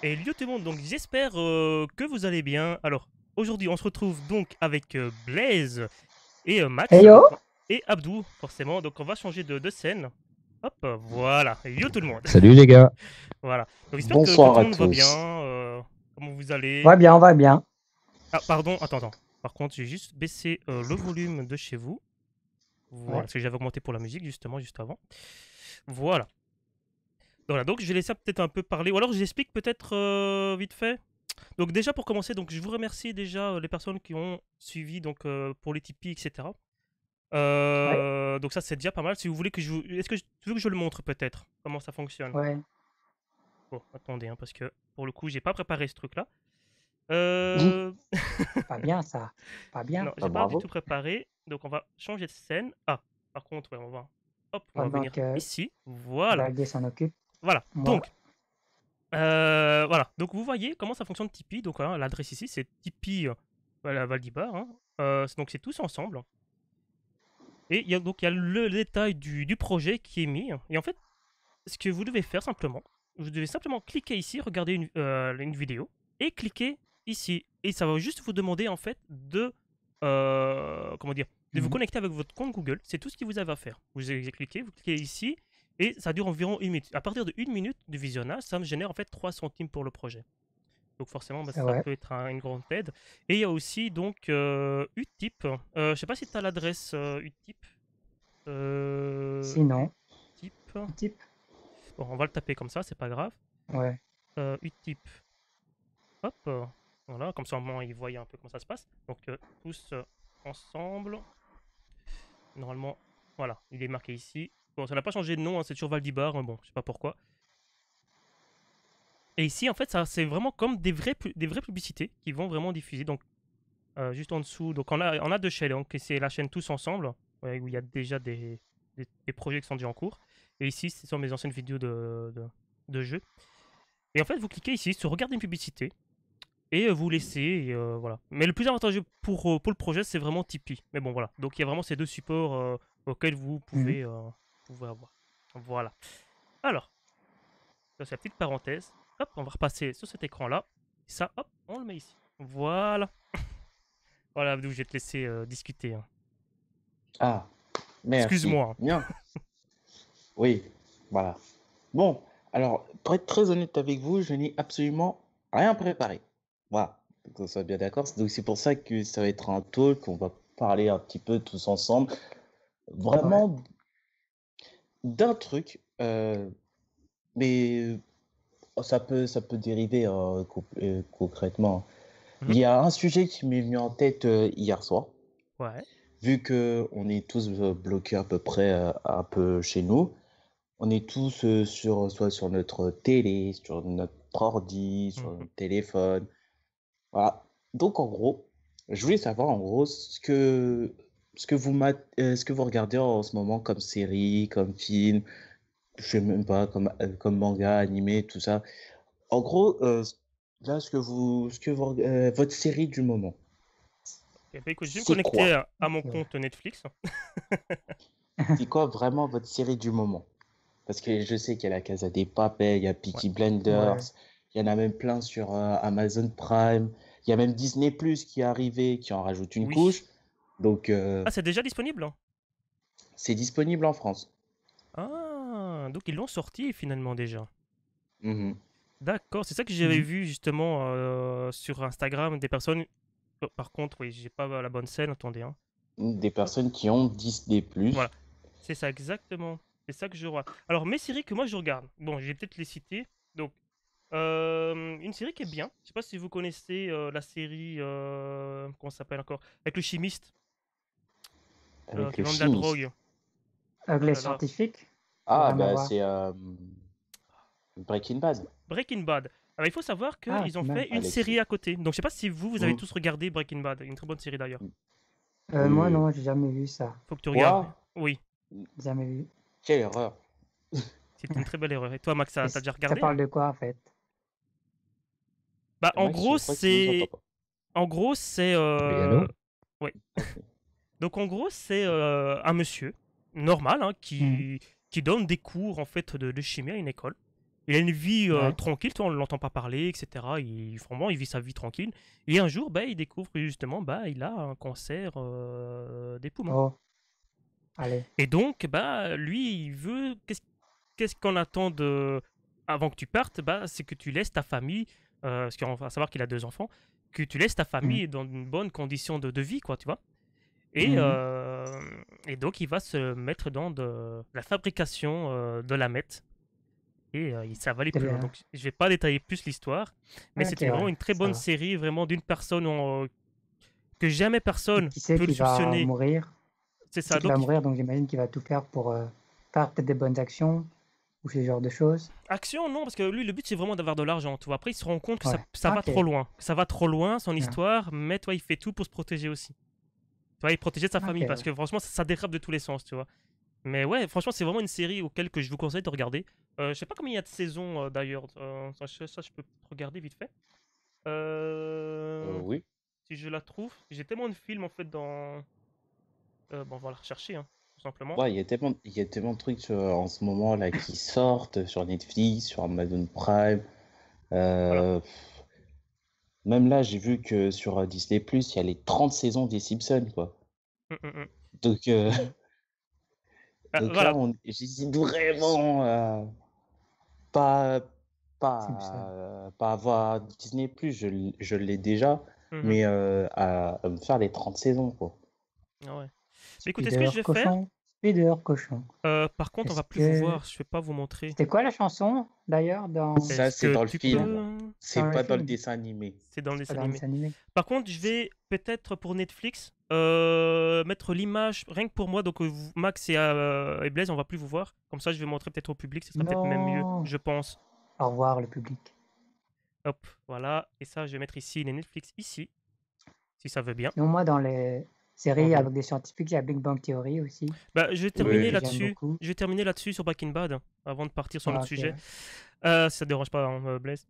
Et yo tout le monde, donc j'espère que vous allez bien. Alors, aujourd'hui, on se retrouve donc avec Blaise et Hey Max yo, et Abdou, forcément. Donc, on va changer de scène. Hop, voilà. Yo tout le monde. Salut les gars. Voilà. Donc, j'espère que Bonsoir tout à le monde va bien. tous. Comment vous allez? va bien, va bien. Ah, pardon, attends. Par contre, j'ai juste baissé le volume de chez vous. Voilà, Ouais. parce que j'avais augmenté pour la musique, justement, juste avant. Voilà. Voilà, donc je vais laisser peut-être un peu parler. Ou alors, j'explique peut-être vite fait. Donc déjà pour commencer, donc je vous remercie déjà les personnes qui ont suivi donc pour les Tipeee, etc. Ouais, Donc ça c'est déjà pas mal. Si vous voulez que est-ce que tu veux que je le montre peut-être comment ça fonctionne? ouais. Bon, attendez parce que pour le coup j'ai pas préparé ce truc-là. Ah, Euh... C'est pas bien ça. C'est pas bien. non, j'ai pas du bravo. tout préparé. Donc on va changer de scène. Ah, par contre ouais, on va Pendant venir que ici. Voilà, Valdi s'en occupe, voilà. moi. Donc voilà. Donc vous voyez comment ça fonctionne Tipeee. Donc voilà, l'adresse ici c'est Tipeee. Voilà, Valdibar. Hein. Donc c'est tous ensemble. Et il y a le détail du projet qui est mis. Et en fait, ce que vous devez faire simplement, vous devez simplement cliquer ici, regarder une vidéo, et cliquer ici. Et ça va juste vous demander en fait comment dire, de vous Mhm. connecter avec votre compte Google. C'est tout ce qu'il vous avez à faire. Vous cliquez ici, et ça dure environ 1 minute. À partir de 1 minute de visionnage, ça me génère en fait 3 centimes pour le projet. Donc forcément, bah, C'est ça vrai. peut être une grande aide. Et il y a aussi donc Utip. Je sais pas si tu as l'adresse Utip. Sinon, Utip. type. Bon, on va le taper comme ça, c'est pas grave. Ouais. Utip. Hop. Voilà, comme ça au moins ils voient un peu comment ça se passe. Donc tous ensemble. Normalement, voilà, il est marqué ici. Bon, ça n'a pas changé de nom, hein, c'est toujours Valdibar. Bon, je sais pas pourquoi. Et ici, en fait, ça c'est vraiment comme des vraies publicités qui vont vraiment diffuser. Donc juste en dessous, donc on a deux chaînes. Donc c'est la chaîne Tous Ensemble, ouais, où il y a déjà des projets qui sont déjà en cours. Et ici, ce sont mes anciennes vidéos de jeux. Et en fait, vous cliquez ici sur Regarder une publicité et vous laissez. Et, voilà. Mais le plus avantageux pour le projet, c'est vraiment Tipeee. Mais bon, voilà. Donc il y a vraiment ces deux supports auxquels vous Mhm. pouvez avoir. Voilà. Alors, ça c'est la petite parenthèse. Hop, on va repasser sur cet écran-là. Ça, hop, on le met ici. Voilà. Voilà, Abdou, je vais te laisser discuter. Hein. Ah, merci. Excuse-moi. Bien. Oui, voilà. Bon, alors, pour être très honnête avec vous, je n'ai absolument rien préparé. Voilà, qu'on soit bien d'accord. Donc, c'est pour ça que ça va être un talk, on va parler un petit peu tous ensemble, Ouais. vraiment d'un truc, mais ça peut dériver concrètement. Il Mhm. y a un sujet qui m'est venu en tête hier soir. Ouais. Vu que on est tous bloqués à peu près un peu chez nous, on est tous soit sur notre télé, sur notre ordi, sur Mhm. notre téléphone. Voilà. Donc en gros, je voulais savoir en gros ce que vous regardez en ce moment comme série, comme film, je sais même pas, comme manga, animé, tout ça. En gros, là votre série du moment, Ok, bah, écoute, je vais me c'est connecter quoi? à mon C'est vrai. compte Netflix. C'est quoi vraiment votre série du moment? Parce que je sais qu'il y a la Casa des Papel, il y a Ouais. Peaky Blinders, Ouais. il y en a même plein sur Amazon Prime, il y a même Disney Plus qui est arrivé, qui en rajoute une Oui. couche. Donc Ah, c'est déjà disponible? Hein. c'est disponible en France. Ah, donc ils l'ont sorti finalement déjà. Mhm. D'accord, c'est ça que j'avais Mhm. vu justement sur Instagram des personnes. Oh, par contre, oui, j'ai pas la bonne scène, attendez. Hein. Des Hop, personnes qui ont Disney voilà, Plus. c'est ça exactement. C'est ça que je vois. Alors, mes séries que moi je regarde, bon, je vais peut-être les citer. Donc, une série qui est bien. Je sais pas si vous connaissez la série. Comment ça s'appelle encore? Avec le chimiste Avec qui le vend de la chimiste. drogue. Oh Les là là. scientifiques, ou Ah rien à bah voir. c'est Breaking Bad. Breaking Bad. Alors, il faut savoir Ah, qu'ils ont quand même. fait une Alex. série à côté. Donc, je sais pas si vous avez Mhm. tous regardé Breaking Bad. Une très bonne série d'ailleurs. Oui, Moi, oui, oui. non, j'ai jamais vu ça. Faut que tu regardes. Quoi? Oui, Jamais vu. Quelle erreur. c'est une très belle erreur. Et toi, Max, Et t'as déjà ça regardé? Hein. parle de quoi, en fait? Bah, Max, je crois qu'il nous entend pas. En gros, c'est. Oui, allô? Ouais. Ok. Donc, en gros, c'est un monsieur normal hein, Mhm. qui donne des cours en fait de chimie à une école. Il a une vie Ouais. tranquille, tu vois, on ne l'entend pas parler, etc. Vraiment, il vit sa vie tranquille. Et un jour, bah, il découvre que justement, bah, il a un cancer des poumons. Oh, allez. Et donc, bah, lui, il veut. Qu'est-ce qu'on attend avant que tu partes, bah, c'est que tu laisses ta famille, parce qu'on va savoir qu'il a 2 enfants, que tu laisses ta Mhm. famille dans une bonne condition de vie, quoi, tu vois. Et, Mhm. euh, et donc, il va se mettre dans la fabrication de la meth. Et ça va aller C'est plus loin. bien. Donc, je vais pas détailler plus l'histoire, mais Ok, c'était vraiment ouais, une très ça bonne va. série, vraiment d'une personne que jamais Et personne qui sait peut le qu'il va soupçonner. mourir? C'est Qui sait ça. qu'il va mourir, donc j'imagine qu'il va tout faire pour faire peut-être des bonnes actions ou ce genre de choses. Action, non, parce que lui, le but, c'est vraiment d'avoir de l'argent. Tu vois. Après, il se rend compte que ça, Ouais. ça va Ok. trop loin. Que ça va trop loin, son Bien. histoire, mais toi, il fait tout pour se protéger aussi. Tu vois, il protégeait sa Ok, famille, parce ouais. que franchement, ça dérape de tous les sens, tu vois. Mais ouais, franchement, c'est vraiment une série auquel que je vous conseille de regarder. Je sais pas combien il y a de saisons d'ailleurs. Ça, je peux regarder vite fait. Euh, Oui. Si je la trouve. J'ai tellement de films en fait dans. Bon, on va la rechercher, hein, tout simplement. Ouais, il y a tellement de trucs en ce moment là qui sortent sur Netflix, sur Amazon Prime. Voilà. Euh, Même là, j'ai vu que sur Disney+, il y a les 30 saisons des Simpsons, quoi. Mm, mm, mm. Donc, Mhm. donc là, Voilà. j'hésite vraiment pas, Simpson. pas avoir Disney+, je l'ai déjà, Mhm. mais à me faire les 30 saisons, quoi. Ah ouais. Mais écoutez, ce que je Spider vais faire. cochon. Spider cochon. Par contre, on Est-ce va plus vous que voir. Je vais pas vous montrer. c'était quoi la chanson d'ailleurs Ça, Est-ce c'est que dans le tu film, peux. c'est dans le pas dans le film? dessin animé. C'est dans le C'est pas dessin dans le animé. dessin animé. Par contre, je vais peut-être pour Netflix mettre l'image rien que pour moi. Donc Max et Blaise, on va plus vous voir. Comme ça, je vais montrer peut-être au public. Ce sera peut-être même mieux, Non. je pense. Au revoir le public. Hop, voilà. Et ça, je vais mettre ici les Netflix ici, si ça veut bien. Sinon moi dans les On séries va... avec des scientifiques, il y a Big Bang Theory aussi Bah, je vais terminer Oui. que j'aime là-dessus. beaucoup. Je vais terminer là-dessus sur Breaking Bad avant de partir sur Ah, notre ok, sujet. ouais. Ça te dérange pas, hein, Blaise.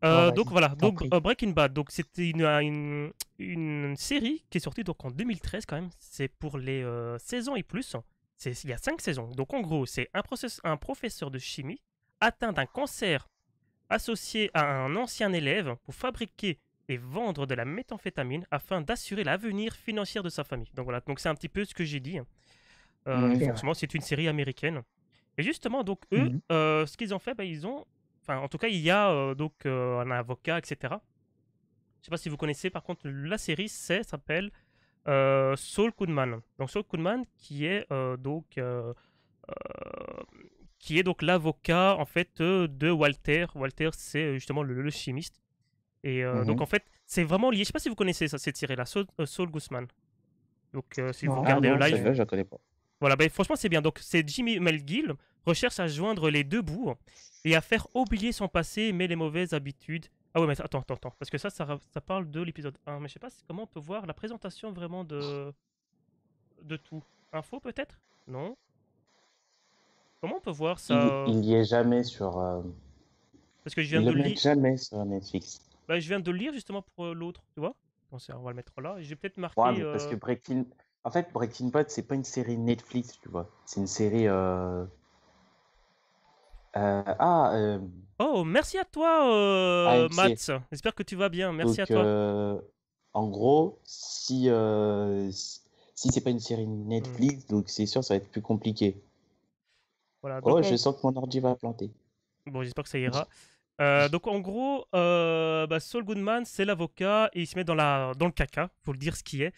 Bon, Donc vas-y, voilà, je t'en donc prie. Breaking Bad, donc c'était une série qui est sortie donc en 2013 quand même. C'est pour les saisons et plus. Il y a 5 saisons. Donc en gros, c'est un professeur de chimie atteint d'un cancer associé à un ancien élève pour fabriquer et vendre de la méthamphétamine afin d'assurer l'avenir financier de sa famille. Donc voilà, donc c'est un petit peu ce que j'ai dit. Et Ok, Mhm. ouais. forcément, c'est une série américaine. Et justement, donc eux, Mhm. ce qu'ils ont fait, bah, enfin, en tout cas, il y a donc un avocat, etc. Je sais pas si vous connaissez, par contre, la série, s'appelle Saul Goodman. Donc Saul Goodman, euh, qui est donc l'avocat en fait de Walter. Walter, c'est justement le chimiste. Et donc Mhm. en fait, c'est vraiment lié. Je sais pas si vous connaissez cette série-là, Saul Goodman. Donc si vous Non, Ah regardez le non, live, ok. celle-là, je la connais pas. voilà, ben, franchement, c'est bien. Donc, c'est Jimmy McGill recherche à joindre les deux bouts et à faire oublier son passé, mais les mauvaises habitudes. Ah ouais, mais attends. Parce que ça parle de l'épisode 1. Mais je sais pas comment on peut voir la présentation vraiment de tout. Info peut-être. Non. Comment on peut voir ça Il y est jamais sur. Parce que je viens Ils de le le mettent lire. jamais sur Netflix. Bah, je viens de le lire justement pour l'autre, tu vois. Bon, on va le mettre là. J'ai peut-être Ouais, marqué. mais parce que En fait, Breaking Bad, c'est pas une série Netflix, tu vois. C'est une série. Ah, Oh, merci à toi, AMC. Mats. J'espère que tu vas bien. Merci à Donc, toi. en gros, si c'est pas une série Hmm. Netflix, donc c'est sûr, ça va être plus compliqué. Voilà. Oh, je sens que mon ordi va planter. Bon, j'espère que ça ira. Donc en gros, bah, Saul Goodman, c'est l'avocat et il se met dans le caca, faut le dire ce qui est.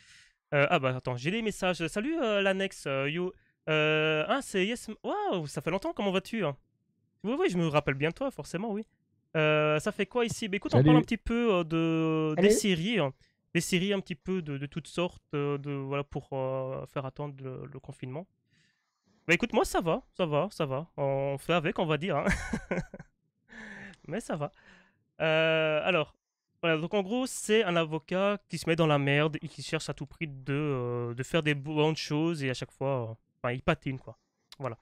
Ah bah attends, j'ai des messages. Salut l'annexe, you. C'est Yes. Waouh, ça fait longtemps, comment vas-tu hein? Oui, oui, je me rappelle bien de toi, forcément, oui. Ça fait quoi ici? Bah écoute, on parle un Salut. petit peu des Allez. séries, hein. Des séries un petit peu de toutes sortes, voilà, pour faire attendre le confinement. Bah écoute, moi ça va. On fait avec, on va dire, hein. Mais ça va. Alors, voilà, donc en gros, c'est un avocat qui se met dans la merde et qui cherche à tout prix de faire des bonnes choses et à chaque fois, enfin, il patine quoi. Voilà.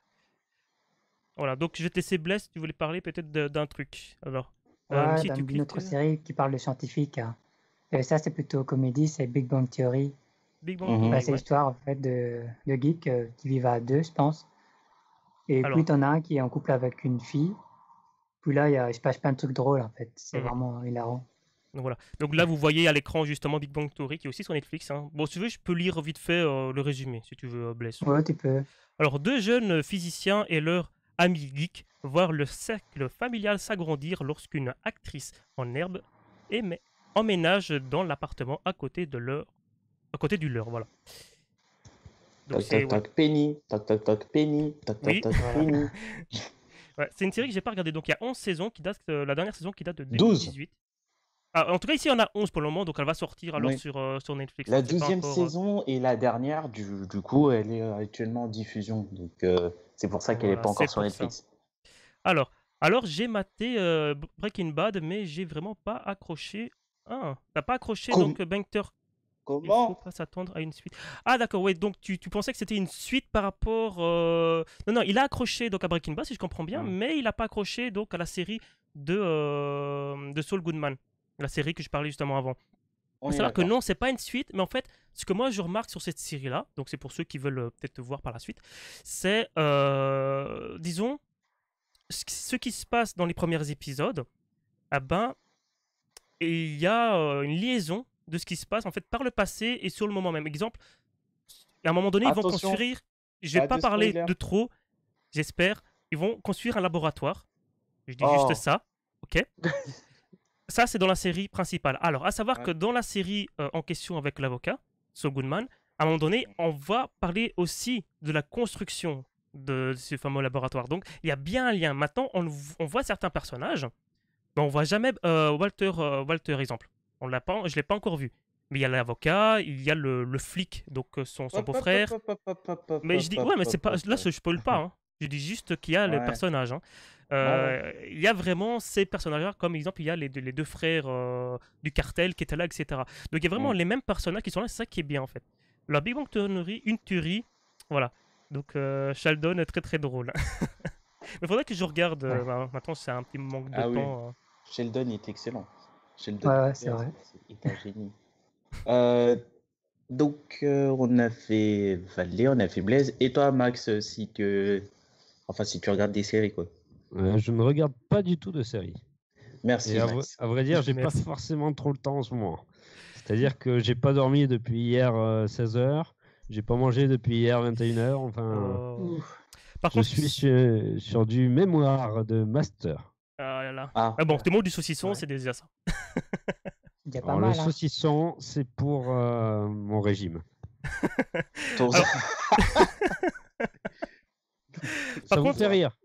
Voilà, donc je vais te laisser Bless, tu voulais parler peut-être d'un truc. Alors, Ouais, si tu d'une cliques, autre série qui parle de scientifiques, hein. Et ça, c'est plutôt comédie, c'est Big Bang Theory. Big Bang Mhm. Bah, Theory, c'est ouais. l'histoire en fait de geeks qui vivent à deux, je pense. Et puis, Alors, t'en as un qui est en couple avec une fille. Puis là, il se passe plein de trucs drôles, en fait. C'est Mhm. vraiment hilarant. Donc voilà. Donc là, vous voyez à l'écran justement Big Bang Theory qui est aussi sur Netflix, hein. Bon, si tu veux, je peux lire vite fait le résumé, si tu veux, Blaise. Ouais, tu peux. Alors, deux jeunes physiciens et leur ami geek voient le cercle familial s'agrandir lorsqu'une actrice en herbe emménage dans l'appartement à côté du leur, voilà. Donc Toc c'est toc ouais. toc Penny, toc toc toc Penny, toc toc Oui, toc Voilà. Penny. ouais, c'est une série que j'ai pas regardée. Donc il y a 11 saisons qui datent, la dernière saison qui date de 12. 2018. Ah, en tout cas, ici, on a 11 pour le moment, donc elle va sortir alors Oui. sur Netflix, La hein. C'est pas 12e encore. saison et la dernière, du coup, elle est actuellement en diffusion. Donc, c'est pour ça qu'elle n'est Voilà, pas c'est encore sur pour ça. Netflix. Alors, j'ai maté Breaking Bad, mais j'ai vraiment pas accroché. Ah, t'as pas accroché Com- donc Banker. Il faut Comment? pas s'attendre à une suite. Ah d'accord, ouais, donc tu pensais que c'était une suite par rapport... Non, non, il a accroché donc à Breaking Bad, si je comprends bien, Hmm. mais il a pas accroché donc à la série de Saul Goodman, la série que je parlais justement avant. On Faut est savoir que d'accord. non, c'est pas une suite, mais en fait, ce que moi je remarque sur cette série-là, donc c'est pour ceux qui veulent peut-être voir par la suite, c'est, disons, ce qui se passe dans les premiers épisodes, ah ben, il y a une liaison de ce qui se passe en fait par le passé et sur le moment même. Exemple, à un moment donné, ils vont Attention, construire, je vais pas pas de parler spoiler. de trop, j'espère, ils vont construire un laboratoire. Je dis juste Oh, ça, ok? Ça, c'est dans la série principale. Alors, à savoir que ouais. dans la série en question avec l'avocat, Saul Goodman, à un moment donné, on va parler aussi de la construction de ce fameux laboratoire. Donc, il y a bien un lien. Maintenant, on voit certains personnages, mais on voit jamais Walter, exemple. Je l'ai pas encore vu. Mais il y a l'avocat, il y a le flic, donc son Hop, hop, beau-frère. hop, hop, hop, hop, hop, Mais je hop, dis, hop, ouais, mais c'est hop, pas, hop, là, hop. je spoil pas, hein. Je dis juste qu'il y a les Ouais, personnages, hein. ouais, ouais. Il y a vraiment ces personnages-là, comme exemple, il y a les deux frères du cartel qui étaient là, etc. Donc il y a vraiment Hmm. les mêmes personnages qui sont là, c'est ça qui est bien en fait. La Big Bang Theory, une tuerie, voilà. Donc Sheldon est très très drôle. Mais faudrait que je regarde, Ouais, maintenant c'est un petit manque de Ah oui, temps. Sheldon est excellent. Sheldon ouais, c'est Cooper vrai. est un génie. Euh, donc, on a fait Valley, on a fait Blaise. Et toi, Max, si tu regardes des séries, quoi. Je ne regarde pas du tout de séries. Merci, Et Max. à vrai dire, j'ai pas Merci. forcément trop le temps en ce moment. C'est-à-dire que j'ai pas dormi depuis hier 16h, j'ai pas mangé depuis hier 21h. Enfin, Ouf. Par je contre, suis sur du mémoire de master. ah là là. Ah, Ah bon, tes mots du saucisson, Ouais. c'est déjà ça. C'est déjà pas Alors, le mal, hein. saucisson, c'est pour mon régime. ton- Alors, Ça Par vous contre, fait rire?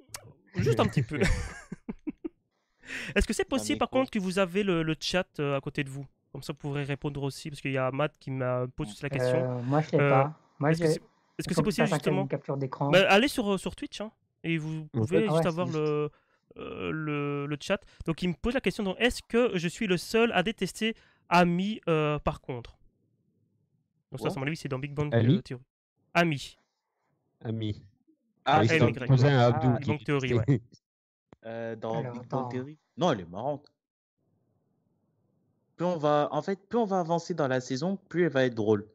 juste un petit peu. Est-ce que c'est Non, possible mais par quoi? contre que vous avez le chat à côté de vous? Comme ça, vous pourrez répondre aussi, parce qu'il y a Matt qui m'a posé la question. Moi, je l'ai Euh, pas. Moi, Est-ce que c'est il est-ce faut que que je possible fasse une justement? capture d'écran. Bah, allez sur Twitch, hein, et vous En pouvez fait, Ah juste ouais, avoir c'est juste. le chat. Donc il me pose la question, donc, est-ce que je suis le seul à détester Ami par contre? Donc ça, Quoi? à mon avis, c'est dans Big Bang Ali, Theory. Ami. ami. Ah, Oui, c'est c'est dans ton AMY. Big cousin Bang. Abdou Ah, Big qui Bang Theory, ouais. dans Alors, Big Bang attends. Theory. Non, elle est marrante. Plus on va avancer dans la saison, plus elle va être drôle.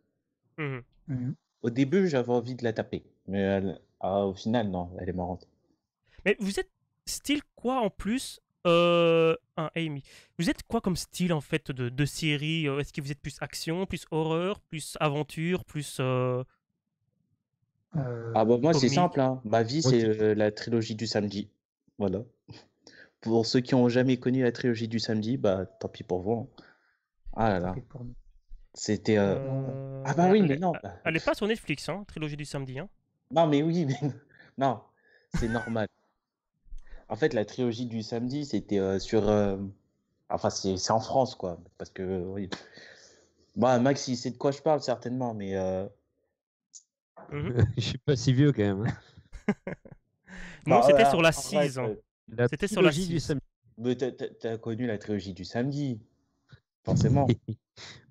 Mhm. Mhm. Au début, j'avais envie de la taper, mais au final, non, elle est marrante. Mais vous êtes style quoi en plus Amy. Vous êtes quoi comme style en fait de série? Est-ce que vous êtes plus action, plus horreur, plus aventure, plus Ah bah moi, c'est comique? simple, hein. Ma vie, Moi, c'est la trilogie du samedi. Voilà. Pour ceux qui ont jamais connu la trilogie du samedi, bah tant pis pour vous, hein. Ah là Tant là, pis pour nous. c'était. Ah bah Elle, oui, elle mais est, non. elle est pas sur Netflix, hein, Trilogie du samedi. Hein. Non, mais oui, mais non, c'est normal. En fait, la trilogie du samedi, c'était sur. Enfin, c'est en France, quoi. Parce que, oui. Bah, Max, il sait de quoi je parle, certainement, mais. Mhm. je suis pas si vieux quand même, hein. Non, Bah, c'était sur la arrête, 6. La C'était sur la trilogie du 6. samedi. mais t'as connu la trilogie du samedi, forcément.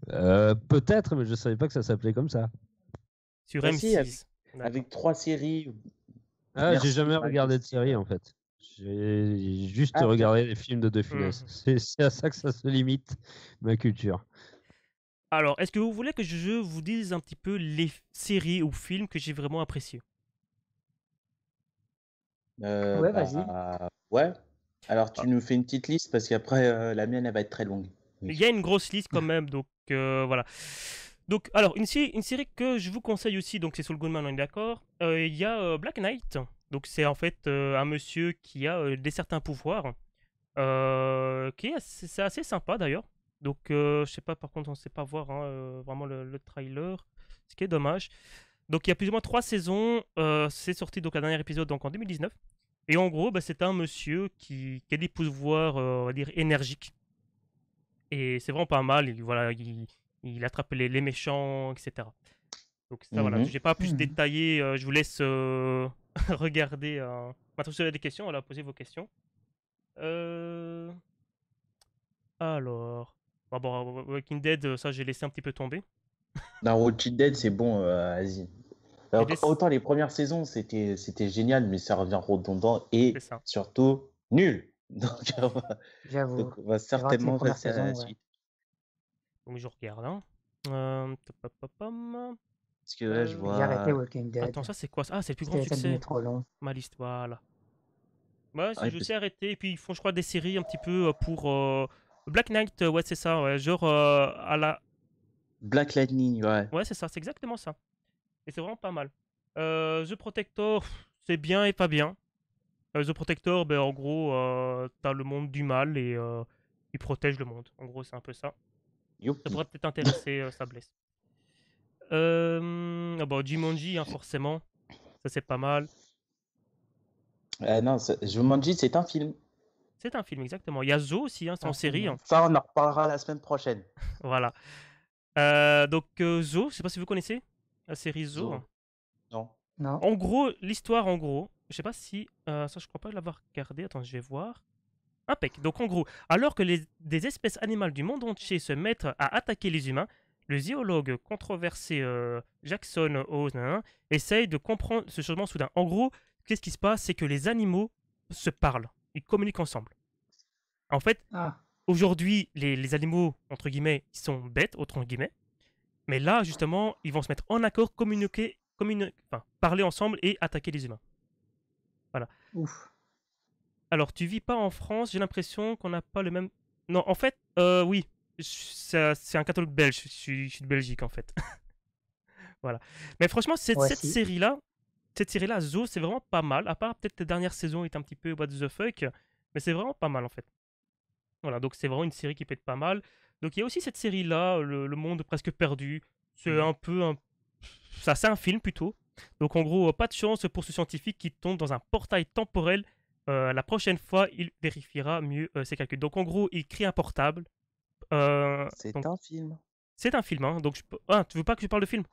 Peut-être, mais je savais pas que ça s'appelait comme ça. Sur Bah, si, M6. D'accord. avec 3 séries. Ah, Merci, j'ai jamais Max. regardé de série en fait. J'ai juste Ah, regardé les films de De Funès. Mhm. C'est à ça que ça se limite, ma culture. Alors, est-ce que vous voulez que je vous dise un petit peu les séries ou films que j'ai vraiment appréciés? Ouais, vas-y. Ouais. Alors, Ah, tu nous fais une petite liste parce qu'après, la mienne, elle va être très longue. il Oui. y a une grosse liste quand même, donc voilà. Donc, alors, une série que je vous conseille aussi, donc c'est Saul Goodman, on est d'accord. Il y a Black Knight, donc c'est en fait un monsieur qui a des certains pouvoirs, c'est assez sympa d'ailleurs. Donc, je sais pas, par contre, on sait pas voir hein, vraiment le trailer, ce qui est dommage. Donc, il y a plus ou moins 3 saisons. C'est sorti donc la dernière épisode donc en 2019. Et en gros, bah, c'est un monsieur qui a des pouvoirs, on va dire, énergiques. Et c'est vraiment pas mal. Voilà, il attrape les méchants, etc. Donc ça, voilà, Mhm. j'ai pas plus Mhm. détaillé. Je vous laisse regarder. Maintenant, si vous avez des questions, voilà, posez vos questions. Euh, Alors, Walking Dead, ça j'ai laissé un petit peu tomber. Dans Walking Dead, c'est bon, vas-y. J'ai Alors, laissé- autant les premières saisons, c'était génial, mais ça revient redondant et C'est ça. surtout nul. Donc, J'avoue. on va C'est vrai que les certainement premières passer à saisons, la ouais. suite. Donc je regarde. Hein. Topopopom. Parce que là, je J'ai arrêté vois. Walking Dead. Attends, ça c'est quoi ça? Ah, c'est le plus grand Ça devenait succès. trop long. Ma liste, voilà. Ouais, Ouais, je parce- sais arrêter. Et puis ils font, je crois, des séries un petit peu pour Black Knight. Ouais, c'est ça. Ouais, genre à la. Black Lightning, ouais. Ouais, c'est ça. C'est exactement ça. Et c'est vraiment pas mal. The Protector, c'est bien et pas bien. The Protector, ben, en gros, t'as le monde du mal et il protège le monde. En gros, c'est un peu ça. Ça Youpi. pourrait peut-être intéresser Sabless. Ah bon, Jumanji, hein, forcément. Ça, c'est pas mal. Non, Jumanji, c'est un film. C'est un film, exactement. Il y a Zo aussi, hein, c'est en Un film, série. ouais. Hein. Ça, on en reparlera la semaine prochaine. Voilà. Donc, Zo, je sais pas si vous connaissez la série Zo. Hein. Zo. Non. Non. En gros, l'histoire, en gros, je sais pas si. Ça, je crois pas l'avoir regardé. Attends, je vais voir. Impec. Donc, en gros, alors que des espèces animales du monde entier se mettent à attaquer les humains, le zoologue controversé Jackson Hose essaye de comprendre ce changement soudain. En gros, qu'est-ce qui se passe? C'est que les animaux se parlent. Ils communiquent ensemble. En fait, Ah, aujourd'hui, les animaux, entre guillemets, ils sont bêtes, entre guillemets. Mais là, justement, ils vont se mettre en accord, enfin, parler ensemble et attaquer les humains. Voilà. ouf. Alors, tu vis pas en France, j'ai l'impression qu'on n'a pas le même. Non, en fait, oui. C'est un catholique belge, je suis de Belgique en fait. Voilà. Mais franchement, Ouais, cette si. série-là, Zo, c'est vraiment pas mal. À part peut-être la dernière saison est un petit peu what the fuck, mais c'est vraiment pas mal en fait. Voilà, donc c'est vraiment une série qui peut être pas mal. Donc il y a aussi cette série-là, le Monde presque perdu. C'est un peu un. Ça, c'est un film plutôt. Donc en gros, pas de chance pour ce scientifique qui tombe dans un portail temporel. La prochaine fois, il vérifiera mieux ses calculs. Donc en gros, il crée un portable. C'est Donc un film. c'est un film. Hein, donc Ah, tu veux pas que je parle de film?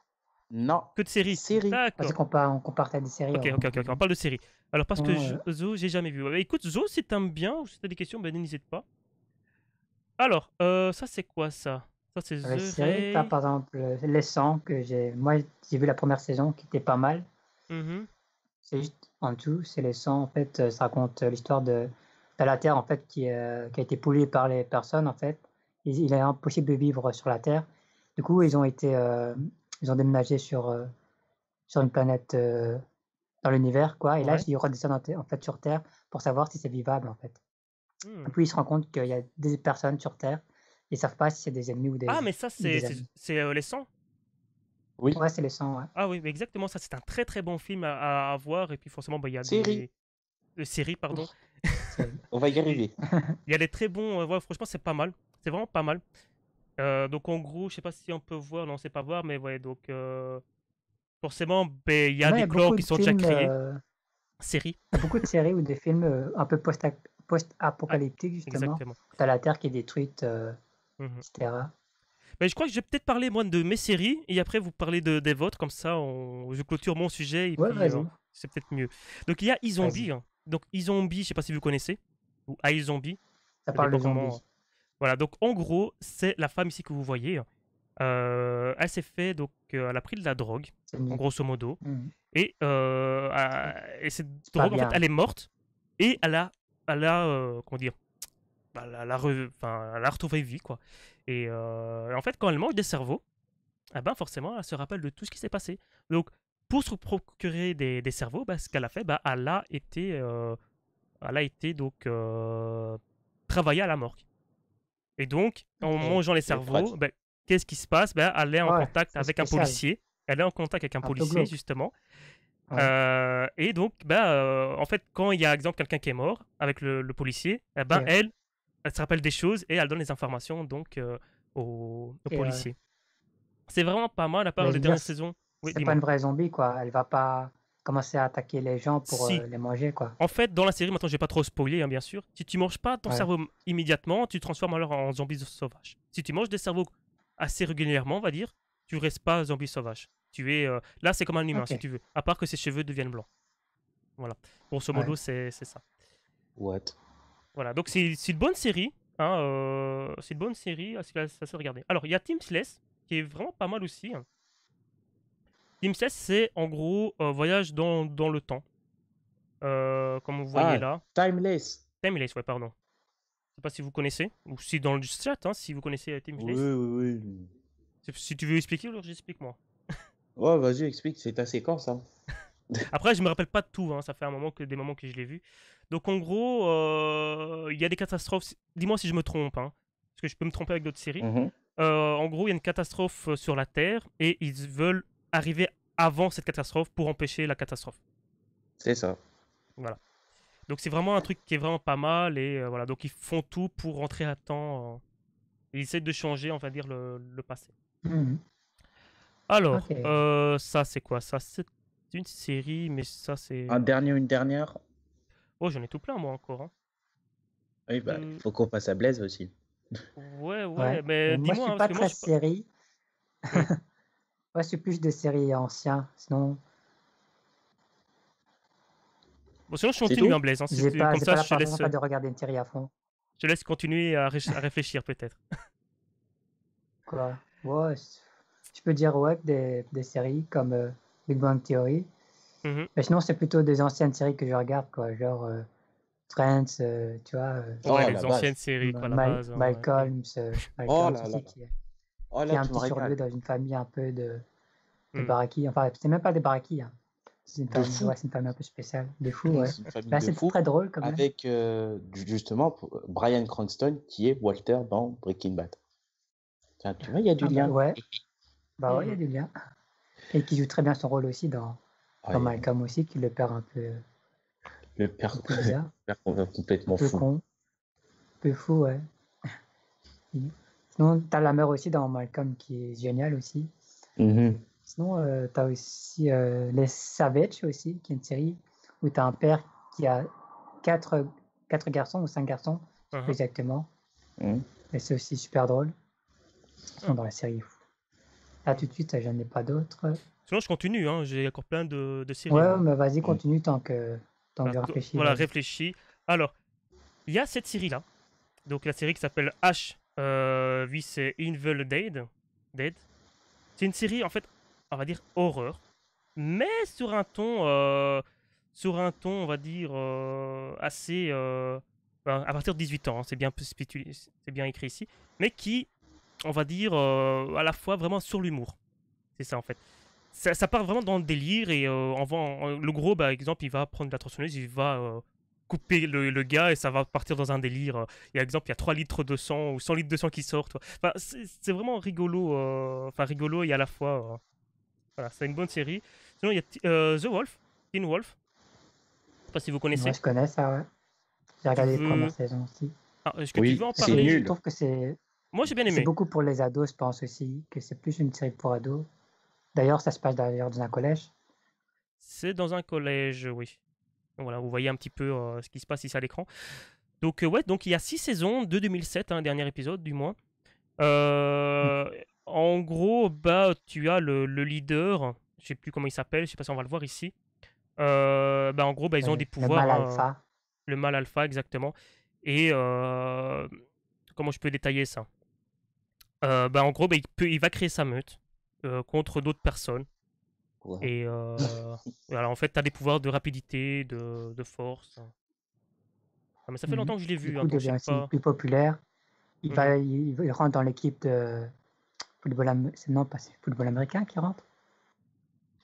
Non. Que de série? Série. Parce D'accord. on compare à des séries. Ok, on parle de série. Alors parce que Ouais. Zo, j'ai jamais vu. Écoute, Zo, si t'aimes bien ou si t'as des questions, ben n'hésite pas. Alors, ça c'est quoi ça? Ça c'est Les The séries, t'as Ray. par exemple Les 100 moi j'ai vu la première saison qui était pas mal. Mhm. C'est juste en dessous, c'est Les 100 en fait, ça raconte l'histoire de la Terre en fait qui a été polluée par les personnes en fait. Il est impossible de vivre sur la Terre. Du coup, ils ont déménagé sur une planète dans l'univers quoi. Et là, Ouais. ils redescendent en fait sur Terre pour savoir si c'est vivable en fait. Hmm. Et puis ils se rendent compte qu'il y a des personnes sur Terre, ils savent pas si c'est des ennemis Ah, mais ça ou des amis. les 100. Oui. Ouais, c'est Les 100, ouais. Ah oui, mais exactement ça. C'est un très très bon film à voir. Et puis forcément, bah, il y a Série. des séries, pardon. On va y Et arriver. il y a des très bons. Ouais, franchement, c'est pas mal. C'est vraiment pas mal. Donc en gros, je sais pas si on peut voir. Non, c'est pas voir, mais ouais. Donc forcément, ben, il y a Maintenant, il y des a clores beaucoup qui de sont déjà films, créés. Séries. il y a beaucoup de séries ou des films un peu Ah, post-apocalyptiques, justement. exactement. T'as la Terre qui est détruite, Mhm. etc. Mais je crois que je vais peut-être parler moi de mes séries et après vous parlez des vôtres, comme ça je clôture mon sujet et Ouais, puis vas-y, c'est peut-être mieux. Donc il y a vas-y. iZombie. Hein. Donc iZombie, je sais pas si vous connaissez, ou iZombie, Ça ça parle dépend de comment. zombies. Voilà, donc en gros, c'est la femme ici que vous voyez. Elle s'est fait, donc elle a pris de la drogue, C'est en nul. grosso modo. Mhm. Et cette C'est pas drogue, en fait, bien. elle est morte et elle a comment dire, bah, elle a retrouvé vie, quoi. Et en fait, quand elle mange des cerveaux, ah ben forcément, elle se rappelle de tout ce qui s'est passé. Donc, pour se procurer des cerveaux, bah, ce qu'elle a fait, bah, elle a été elle a été donc travaillée à la morgue. Et donc, en Ok. mangeant les C'est cerveaux, pratique. ben, qu'est-ce qui se passe? Ben, elle est en Ouais, contact c'est avec un spécial. policier. Elle est en contact avec un Un peu policier, glauque. justement. Ouais. Et donc, ben, en fait, quand il y a, par exemple, quelqu'un qui est mort avec le policier, eh ben, Ok. elle se rappelle des choses et elle donne les informations donc au Et, policier. C'est vraiment pas mal, à part mais je les veux dire, dernières saisons. Oui, c'est pas dis-moi. une vraie zombie, quoi. Elle va pas commencer à attaquer les gens pour Si. les manger, quoi. En fait, dans la série, maintenant, je vais pas trop spoiler, hein, bien sûr. Si tu manges pas ton Ouais. cerveau immédiatement, tu te transformes alors en zombie sauvage. Si tu manges des cerveaux assez régulièrement, on va dire, tu restes pas zombie sauvage. Là, c'est comme un humain, si Ok. tu veux. À part que ses cheveux deviennent blancs. Voilà. Grosso modo, Ouais. c'est ça. What? Voilà. Donc, c'est une bonne série. Hein, c'est une bonne série à se regarder. Alors, il y a Team Sless, qui est vraiment pas mal aussi, hein. Team Sless, c'est en gros voyage dans le temps. Comme vous voyez Ah, là. Timeless. Timeless, ouais, pardon. Je sais pas si vous connaissez, ou si dans le chat, hein, si vous connaissez Oui, Timeless. oui, oui. Si tu veux expliquer, alors j'explique moi. Ouais, vas-y, explique, c'est ta séquence, hein. Après, je me rappelle pas de tout, hein, ça fait des moments que je l'ai vu. Donc en gros, il y a des catastrophes. Dis-moi si je me trompe, hein, parce que je peux me tromper avec d'autres séries. Mhm. En gros, il y a une catastrophe sur la Terre et ils veulent arriver avant cette catastrophe pour empêcher la catastrophe. C'est ça. Voilà. Donc c'est vraiment un truc qui est vraiment pas mal et voilà. Donc ils font tout pour rentrer à temps. Ils essaient de changer, on va dire, le passé. Mhm. Alors, Ok. ça c'est quoi? Ça c'est une série, mais ça c'est. Un dernier, une dernière. Oh, j'en ai tout plein moi encore, hein. Oui, bah, il Euh, faut qu'on passe à Blaise aussi. Ouais, Ouais. ouais, mais Bon, moi, je dis-moi, suis hein, parce pas que moi très je suis pas. série. Hmm. Moi, je suis plus de séries anciens. Sinon, Bon, sinon je C'est continue, tout? hein, Blaise, hein, comme j'ai ça pas la je te patience laisse, en fait de regarder une série à fond. je te laisse continuer à réfléchir peut-être. Quoi. Ouais, je peux dire ouais, des séries comme Big Bang Theory. Mhm. Mais sinon, c'est plutôt des anciennes séries que je regarde, quoi. Genre Friends, tu vois, Ouais, Oh, les la anciennes base. séries, quoi, la base, hein, ouais, ok. Oh Malcolm là là aussi, là. Oh qui là, est un tu me petit surdoué régales. dans une famille un peu de Hmm. baraquis. Enfin, c'est même pas des baraquis, hein. C'est une De famille, fou. ouais, c'est une famille un peu spéciale. Des fous, ouais. C'est une famille Mais de c'est fous. très drôle quand même. Avec justement Bryan Cranston qui est Walter dans Breaking Bad. Tiens, tu vois, il y a du Ah bah lien. ouais, bah ouais, il y a Mhm. du lien. Et qui joue très bien son rôle aussi Ah, dans Malcolm aussi, qui le perd le père, un peu bizarre, le père un complètement peu fou. con, un peu fou, ouais. Sinon, t'as la mère aussi dans Malcolm qui est géniale aussi. Mhm. Sinon, t'as aussi Les Savage aussi, qui est une série où t'as un père qui a quatre, quatre garçons ou cinq garçons, je sais plus Mhm. exactement. Mhm. Mais c'est aussi super drôle. Ils sont Ah, dans la série. Là, tout de mhm. suite, j'en ai pas d'autres. Sinon je continue, hein, j'ai encore plein de séries, Ouais, moi. mais vas-y, Mhm. continue tant que Voilà, je réfléchis, voilà, vas-y. réfléchis. Alors, il y a cette série-là, donc la série qui s'appelle H vs Evil Dead. C'est une série, en fait, on va dire horreur, mais sur un ton, on va dire, assez. À partir de 18 ans, hein, c'est bien écrit ici, mais qui, on va dire, à la fois vraiment sur l'humour. C'est ça, en fait. Ça part vraiment dans le délire et le gros, par exemple, il va prendre la tronçonneuse, il va couper le gars et ça va partir dans un délire. Il y a exemple, il y a 3 litres de sang ou 100 litres de sang qui sortent. Enfin, c'est vraiment rigolo. Enfin, rigolo et à la fois. Voilà, c'est une bonne série. Sinon, il y a The Wolf, Teen Wolf. Je sais pas si vous Moi, connaissez. je connais ça, ouais. J'ai Tu regardé les premières veux. saisons aussi. Ah, est-ce que tu veux Oui, en Mais c'est parler? je nul. trouve que Moi, j'ai bien c'est aimé. beaucoup pour les ados, je pense aussi, que c'est plus une série pour ados. D'ailleurs, ça se passe d'ailleurs dans un collège. C'est dans un collège, oui. Donc voilà, vous voyez un petit peu ce qui se passe ici à l'écran. Donc, ouais, donc il y a 6 saisons de 2007, un dernier épisode du moins. Euh, En gros, bah, tu as le leader, je sais plus comment il s'appelle, je sais pas si on va le voir ici. Bah, en gros, bah, ils ont des Le pouvoirs, mal hein, alpha. le mal alpha exactement. Et comment je peux détailler ça? Bah, en gros, bah, il va créer sa meute contre d'autres personnes. Ouais. Et voilà, en fait, tu as des pouvoirs de rapidité, de force. Ah, mais ça fait Mhm. longtemps que je l'ai Du vu, hein, coup, il donc je sais devient aussi pas. plus populaire. Mhm. Il rentre dans l'équipe de non, pas c'est football américain qui rentre,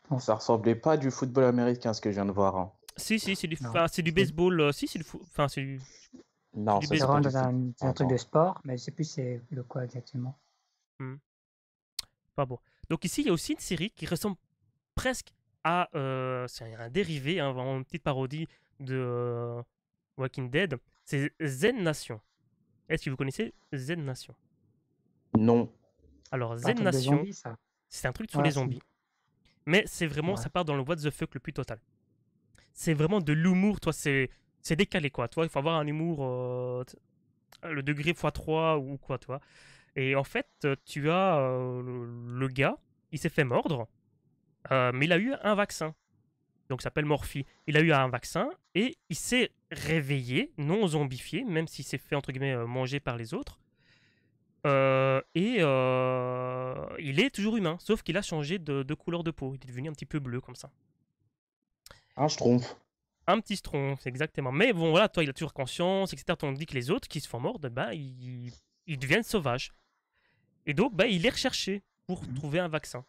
je pense. Ça ressemblait pas à du football américain ce que je viens de voir, hein. Si, c'est du, Non. enfin, c'est du baseball. Si, c'est du foot. Enfin, c'est du. Non, du ça C'est c'est baseball. pas vraiment du dans foot. un truc Attends. de sport, mais je sais plus c'est de quoi exactement. Pas bon. Donc ici, il y a aussi une série qui ressemble presque à. C'est un dérivé, hein, vraiment une petite parodie de Walking Dead. C'est Zen Nation. Est-ce que vous connaissez Zen Nation? Non. Alors, Pas un Zen truc de Nation, zombie, ça. c'est un truc sur les Ouais, si. zombies. Mais c'est vraiment, Ouais. ça part dans le what the fuck le plus total. C'est vraiment de l'humour, toi, c'est décalé, quoi. Toi, il faut avoir un humour, le degré x3 ou quoi, toi. Et en fait, tu as le gars, il s'est fait mordre, mais il a eu un vaccin. Donc, ça s'appelle Morphy. Il a eu un vaccin et il s'est réveillé, non zombifié, même s'il s'est fait, entre guillemets, manger par les autres. Il est toujours humain, sauf qu'il a changé de couleur de peau. Il est devenu un petit peu bleu comme ça. Un schtroumpf. Un petit schtroumpf, exactement. Mais bon, voilà, toi, il a toujours conscience, etc. Tandis que les autres qui se font mordre, bah, ils deviennent sauvages. Et donc, bah, il est recherché pour trouver un vaccin.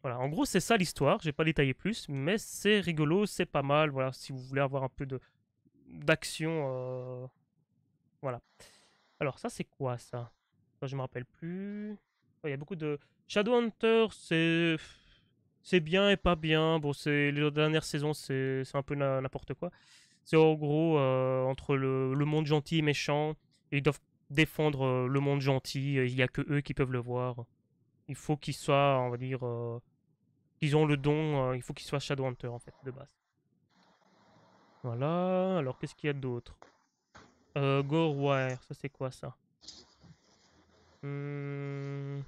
Voilà, en gros, c'est ça l'histoire. J'ai pas détaillé plus, mais c'est rigolo, c'est pas mal. Voilà, si vous voulez avoir un peu d'action, voilà. Alors, ça, c'est quoi ça? Ça, je me rappelle plus. Ouais, il y a beaucoup de. Shadowhunter, c'est bien et pas bien. Bon, c'est les dernières saisons, c'est un peu n'importe quoi. C'est en gros entre le monde gentil et méchant. Et ils doivent défendre le monde gentil. Il n'y a que eux qui peuvent le voir. Il faut qu'ils soient, on va dire, qu'ils ont le don. Il faut qu'ils soient Shadowhunter en fait de base. Voilà. Alors qu'est-ce qu'il y a d'autre? Gorewire, ça c'est quoi ça? Hmm,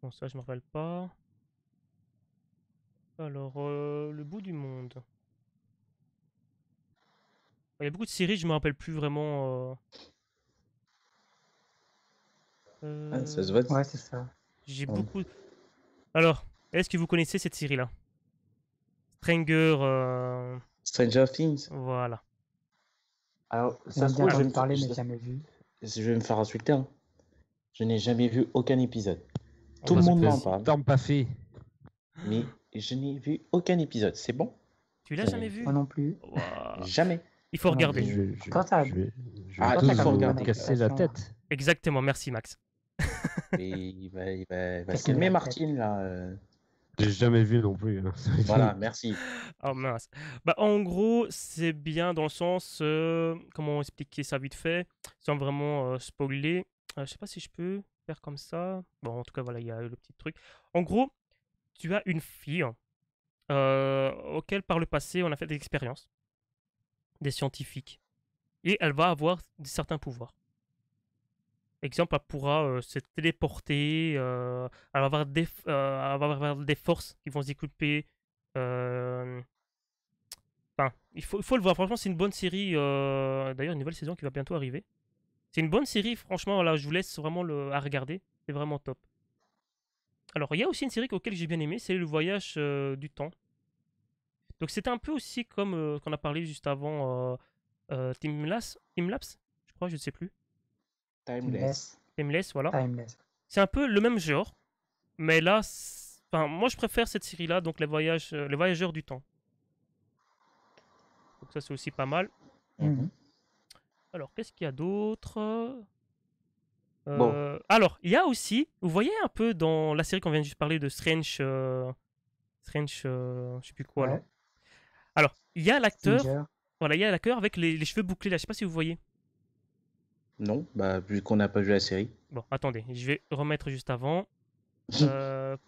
Bon, ça je me rappelle pas. Alors, le bout du monde. Il y a beaucoup de séries, je me rappelle plus vraiment. Ah, ça se Euh, voit. Ouais, c'est ça. j'ai Ouais. beaucoup. Alors, est-ce que vous connaissez cette série-là? Stranger. Stranger Things. Voilà. Alors, J'en ça ai se déjà trouve, Alors, entendu parler, mais jamais vu. je vais me faire insulter, hein. Je n'ai jamais vu aucun épisode. on Tout va le se monde m'en passer. parle, Tant pas fait. mais je n'ai vu aucun épisode. C'est bon? Tu l'as jamais vu? Moi non plus. Ouah. Jamais. Il faut Moi non regarder. plus. Je Quand ça- vais Ah, quand tous ça il faut comme une vous bonne regarder. casser la réputation. tête. Exactement, merci Max. Et il va Qu'est-ce se qu'il calmer, a fait? Martine, là. J'ai jamais vu non plus, hein. Voilà, merci. Oh mince. Bah, en gros, c'est bien dans le sens. Comment expliquer ça vite fait sans vraiment spoiler. Je sais pas si je peux faire comme ça. Bon, en tout cas, voilà, il y a le petit truc. En gros, tu as une fille auquel par le passé on a fait des expériences, des scientifiques, et elle va avoir certains pouvoirs. Exemple, elle pourra se téléporter, elle va avoir des forces qui vont se découper. euh, Enfin, il faut le voir. Franchement, c'est une bonne série. D'ailleurs, une nouvelle saison qui va bientôt arriver. C'est une bonne série, franchement. Là, je vous laisse vraiment à regarder. C'est vraiment top. Alors, il y a aussi une série auquel j'ai bien aimé, c'est Le Voyage du Temps. Donc, c'était un peu aussi comme qu'on a parlé juste avant Time Lapse, je crois, je ne sais plus. Timeless. Timeless. Timeless, voilà. Timeless. C'est un peu le même genre, mais là, enfin, moi, je préfère cette série-là, donc les voyageurs du temps. Donc, ça, c'est aussi pas mal. Mhm. Alors, qu'est-ce qu'il y a d'autre? Bon. Alors, il y a aussi, vous voyez un peu dans la série qu'on vient de juste parler de Strange, je sais plus quoi là. Ouais. Alors, il y a l'acteur, Ginger. voilà, il y a l'acteur avec les cheveux bouclés là, je sais pas si vous voyez. Non, bah, vu qu'on n'a pas vu la série. Bon, attendez, je vais remettre juste avant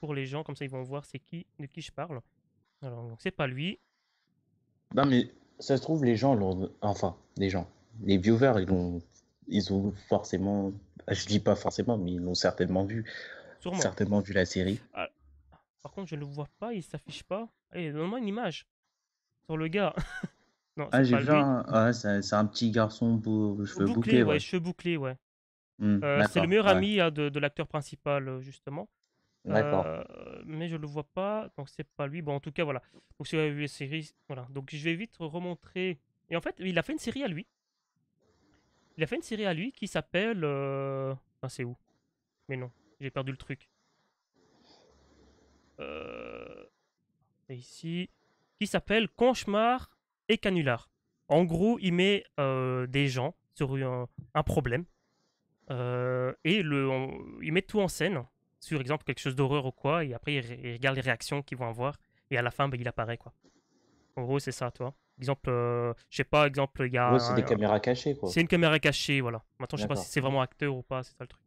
pour les gens, comme ça ils vont voir c'est qui, de qui je parle. Alors, donc, c'est pas lui. Non, mais ça se trouve, les gens l'ont. Enfin, les gens. Les viewers, ils ont forcément. Je dis pas forcément, mais ils l'ont certainement vu. Sûrement. Certainement vu la série. Ah, par contre, je ne le vois pas, il s'affiche pas. Allez, donne-moi une image sur le gars. Non, Ah, c'est j'ai pas vu lui. c'est un petit garçon aux cheveux Bouclé, bouclés, ouais, ouais. cheveux bouclés, ouais. C'est le D'accord, meilleur ouais. ami de l'acteur principal, justement. D'accord. Mais je le vois pas, donc c'est pas lui. Bon, en tout cas, voilà. Donc, si vous avez vu les séries, voilà. Donc, je vais vite remontrer. Et en fait, il a fait une série à lui. Il a fait une série à lui qui s'appelle. Ah, c'est où? Mais non, j'ai perdu le truc. C'est ici. qui s'appelle Cauchemar et Canular. En gros, il met des gens sur un problème et il met tout en scène, sur exemple quelque chose d'horreur ou quoi, et après il regarde les réactions qu'ils vont avoir, et à la fin, ben, il apparaît quoi. En gros, c'est ça, toi. Exemple, je sais pas, exemple, il y a Ouais, c'est des caméras cachées, quoi. c'est une caméra cachée, voilà. Maintenant, je sais pas si D'accord. c'est vraiment acteur ou pas, c'est ça le truc.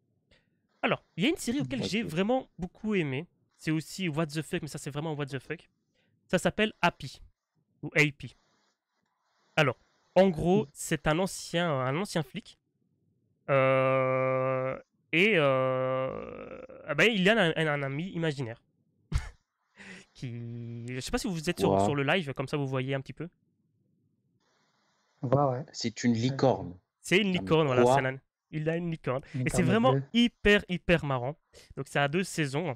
Alors, il y a une série auquel j'ai Ok. vraiment beaucoup aimé. C'est aussi What the fuck, mais ça c'est vraiment What the fuck. Ça s'appelle Happy ou AP. Alors, en gros, c'est un ancien flic. euh, et ah ben, il a un ami imaginaire. Je sais pas si vous êtes sur Quoi? le live, comme ça vous voyez un petit peu. On voit, ouais. C'est une licorne. C'est une Non, mais licorne, voilà. quoi? Il a une licorne. Une Et c'est corne vraiment bleue. hyper marrant. Donc, ça a 2 saisons.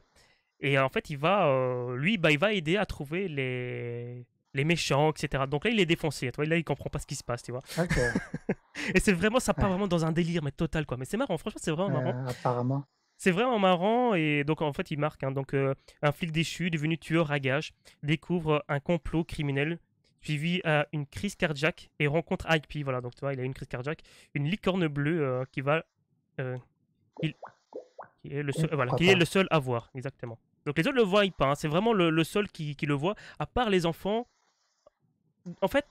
Et en fait, lui, bah, il va aider à trouver les méchants, etc. Donc là, il est défoncé. Tu vois, là, il comprend pas ce qui se passe, tu vois. Ok, Et c'est vraiment, ça part ouais, vraiment dans un délire, mais total, quoi. Mais c'est marrant, franchement, c'est vraiment marrant. apparemment. C'est vraiment marrant. Et donc, en fait, il marque. Hein. Donc, un flic déchu, devenu tueur à gages, découvre un complot criminel suivi à une crise cardiaque et rencontre IP. Voilà, donc tu vois, il a une crise cardiaque. Une licorne bleue qui va. euh, il- qui est le seul, voilà, Pourquoi qui est le pas? seul à voir, exactement. Donc les autres le voient pas, hein. C'est vraiment le seul qui le voit, à part les enfants. En fait,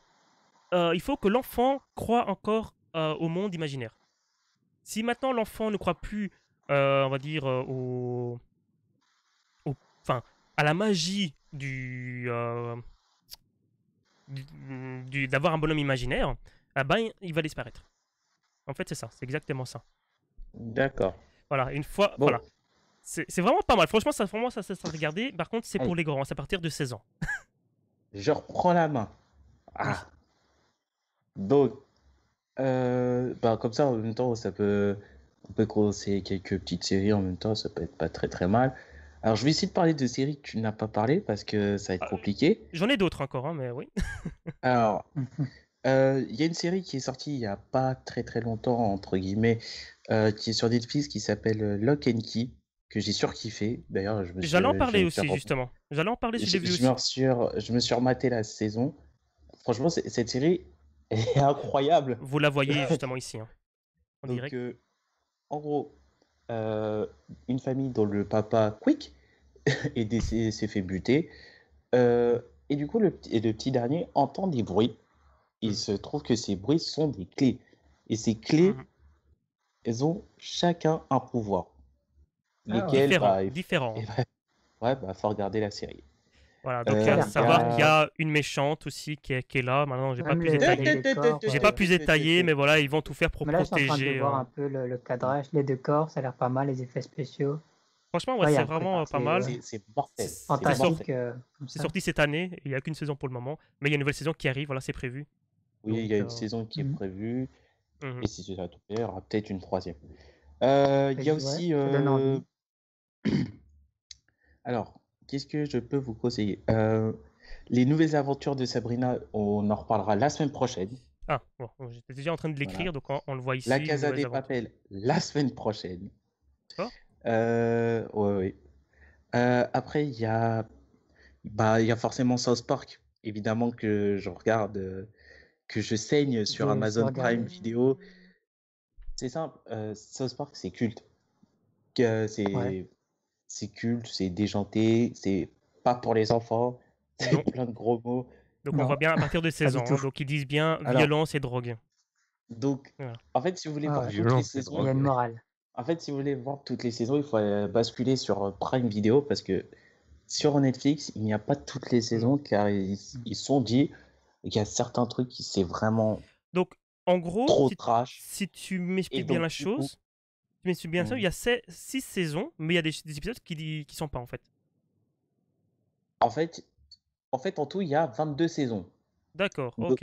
il faut que l'enfant croit encore au monde imaginaire. Si maintenant l'enfant ne croit plus, on va dire, enfin, à la magie d'avoir un bonhomme imaginaire, ah ben, il va disparaître. En fait, c'est ça, c'est exactement ça. D'accord. Voilà, une fois, Bon, voilà. C'est vraiment pas mal. Franchement, ça se regarder. Par contre, c'est pour allez, les grands, c'est à partir de 16 ans. je reprends la main. Oui. Ah, donc, bah, comme ça, en même temps, on peut commencer quelques petites séries en même temps, ça peut être pas très très mal. Alors, je vais essayer de parler de séries que tu n'as pas parlé parce que ça va être Ah, compliqué. j'en ai d'autres encore, hein, mais oui. Alors, il y a une série qui est sortie il y a pas très très longtemps, entre guillemets, qui est sur Netflix, qui s'appelle Lock and Key, que j'ai surkiffé. D'ailleurs, J'allais en je parler me suis aussi, justement. J'allais en parler si je l'ai vu aussi. je me suis rematé la saison. Franchement, cette série, elle est incroyable. Vous la voyez justement ici, hein, en Donc, direct. en gros, euh, une famille dont le papa Quick s'est fait buter. Et du coup, le petit dernier entend des bruits. Il Mhm. se trouve que ces bruits sont des clés. Et ces clés, Mhm. elles ont chacun un pouvoir. Ah ouais, Lesquels, bah, Différent. et bah, ouais, bah, faut regarder la série. Voilà, donc ça a à l'air Il y pas savoir qu'il y mal. a... a une méchante aussi qui est là. Maintenant, j'ai pas Même plus les détaillé. décors. J'ai pas plus détaillé, mais voilà, ils vont tout faire pour Mais là, je suis en train de protéger. voir un peu le cadrage, les décors, ça a l'air pas mal, les effets spéciaux. Franchement, ouais, Ouais, il y a c'est un truc vraiment pas assez mal. C'est mortel. C'est C'est sorti, fantastique mortel. comme c'est ça. sorti cette année. Et il y a qu'une saison pour le moment, mais il y a une nouvelle saison qui arrive. Voilà, c'est prévu. Oui, il Donc, y a une saison qui est Mhm. prévue. mhm. Et si c'est à tout faire, il y aura peut-être une troisième. Il y a Ouais, aussi... ça donne envie. Alors, qu'est-ce que je peux vous conseiller? Les nouvelles aventures de Sabrina, on en reparlera la semaine prochaine. Ah, bon, j'étais déjà en train de Voilà. l'écrire, donc on le voit La ici, les Casa nouvelles des aventures. Papel, la semaine prochaine. D'accord. Ouais, ouais. Après, il y a forcément South Park. Évidemment que je regarde, que je saigne sur J'ai aussi Amazon Prime regardé. Video. C'est simple, South Park, c'est culte. Ouais. C'est culte, c'est déjanté, c'est pas pour les enfants, c'est Non. plein de gros mots. Donc on voit Non, bien à partir de pas 16 du ans. Hein. tout. Donc ils disent bien Alors, violence et drogue. donc, Voilà. en fait, si vous voulez Ah voir ouais. toutes les Violence et Il y saisons, a une drogue. morale. en fait, si vous voulez voir toutes les saisons, il faut basculer sur Prime Video parce que sur Netflix, il n'y a pas toutes les saisons car ils sont dit qu'il y a certains trucs qui c'est vraiment Donc en gros, trop trash. si tu Et m'expliques bien donc, la du coup, chose, tu m'expliques bien ça, il y a 6 saisons, mais il y a des épisodes qui sont pas en fait. en fait, en tout, il y a 22 saisons. D'accord, Donc,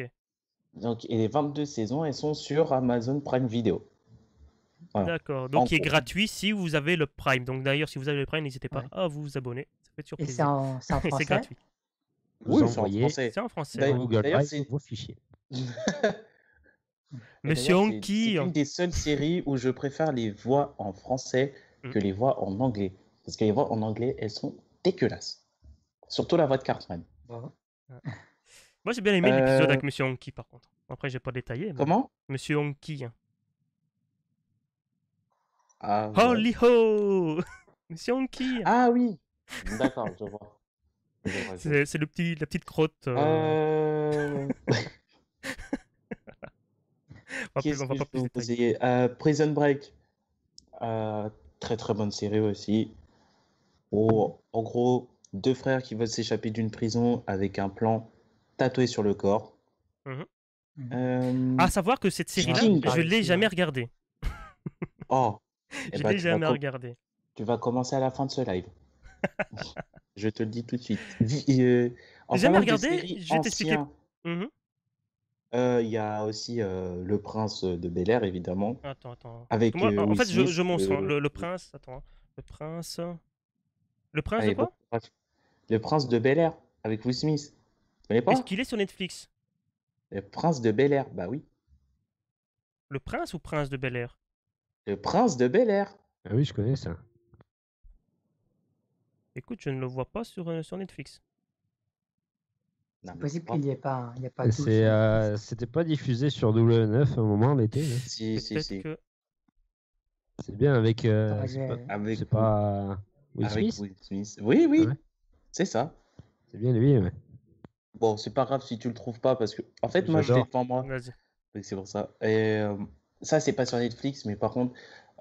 ok. et les 22 saisons, elles sont sur Amazon Prime Video. Voilà. D'accord. En Donc il est gros. gratuit si vous avez le Prime. Donc d'ailleurs, si vous avez le Prime, n'hésitez pas Ouais. à vous abonner. Ça fait toujours Et plaisir. c'est en Et c'est français? gratuit. Vous Oui, c'est en envoyez français. C'est en français, sur ouais. Google D'ailleurs, Drive vos fichiers. Et Monsieur d'ailleurs, Honky. c'est une des seules séries où je préfère les voix en français Hmm. que les voix en anglais. Parce que les voix en anglais, elles sont dégueulasses. Surtout la voix de Cartman. Bon. Moi, j'ai bien aimé l'épisode Euh, avec Monsieur Honky, par contre. Après, j'ai pas détaillé, mais... comment? Monsieur Honky. Ah ouais. Holy ho Monsieur Honky. Ah oui. D'accord, je vois. Je vois, je vois. C'est la petite crotte. Euh, On Qu'est-ce va que je pas peux plus vous détailler. conseiller? Prison Break. Très très bonne série aussi. En gros, deux frères qui veulent s'échapper d'une prison avec un plan tatoué sur le corps. Mhm. Euh, À savoir que cette Ouais, série-là, on Viking. je parle l'ai ici, jamais ouais. regardée. Oh, eh Je ben, l'ai jamais regardée. tu vas commencer à la fin de ce live. Je te le dis tout de suite. En J'ai jamais parlant de regardé, séries je vais t'expliquer. anciennes, Mhm. il y a aussi Le Prince de Bel-Air, évidemment, Attends. Parce que avec moi, en Will fait, je Smith. montre. Hein. Le prince, attends. Le prince. Le prince de Allez, bon, quoi? bref. Le Prince de Bel-Air, avec Will Smith. Tu connais Est-ce pas? qu'il est sur Netflix? Le Prince de Bel-Air, bah oui. Le prince ou prince de Bel-Air? Le Prince de Bel-Air. Ah oui, je connais ça. Écoute, je ne le vois pas sur Netflix. Non, C'est mais possible c'est pas... qu'il n'y ait pas, il y a pas tout C'est, sur Netflix. c'était pas diffusé sur W9 à un moment l'été, là. Si, Peut-être si. que. C'est bien avec. T'aurais C'est pas, dû- Avec, c'est pas Will avec Smith? Will Smith. Oui, Ah ouais, oui, c'est ça. c'est bien lui, ouais. Bon, c'est pas grave si tu le trouves pas, parce que, en fait, moi, je l'ai J'adore. devant moi. Vas-y. Donc, c'est pour ça. Et ça, c'est pas sur Netflix, mais par contre,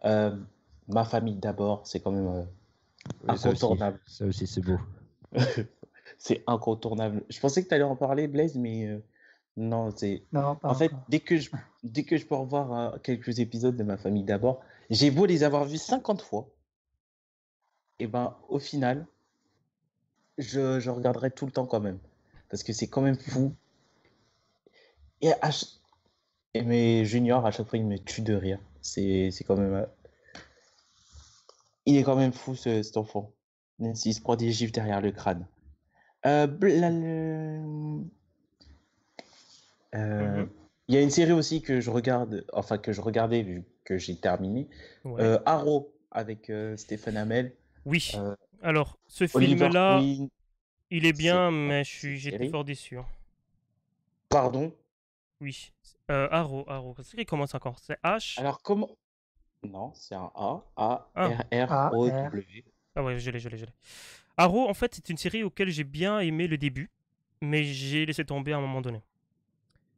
euh, Ma famille d'abord, c'est quand même Oui, ça aussi. incontournable. Ça aussi, c'est beau. C'est incontournable. Je pensais que tu allais en parler, Blaise, mais non, c'est. Non, pas En fait, encore. dès que je peux revoir quelques épisodes de Ma famille d'abord, j'ai beau les avoir vus 50 fois, et ben au final, je regarderai tout le temps quand même. Parce que c'est quand même fou. Et, et mes juniors, à chaque fois, ils me tuent de rire. C'est quand même. Il est quand même fou, cet enfant. Même s'il se prend des gifs derrière le crâne. Euh, bla- le- Mhm. Il y a une série aussi que je regarde, enfin que je regardais vu que j'ai terminé. Ouais. Arrow avec Stephen Amell, Oui. euh, Alors, ce Oliver film-là, Queen. il est C'est bien, quoi mais cette j'étais série? fort déçu. Hein. Pardon. Oui. Arrow. C'est qui commence encore? C'est H. Alors comment? Non, c'est un A, A, Ah. R, R, A, O, R. W. Ah ouais, je l'ai. Arrow, en fait, c'est une série auquel j'ai bien aimé le début, mais j'ai laissé tomber à un moment donné.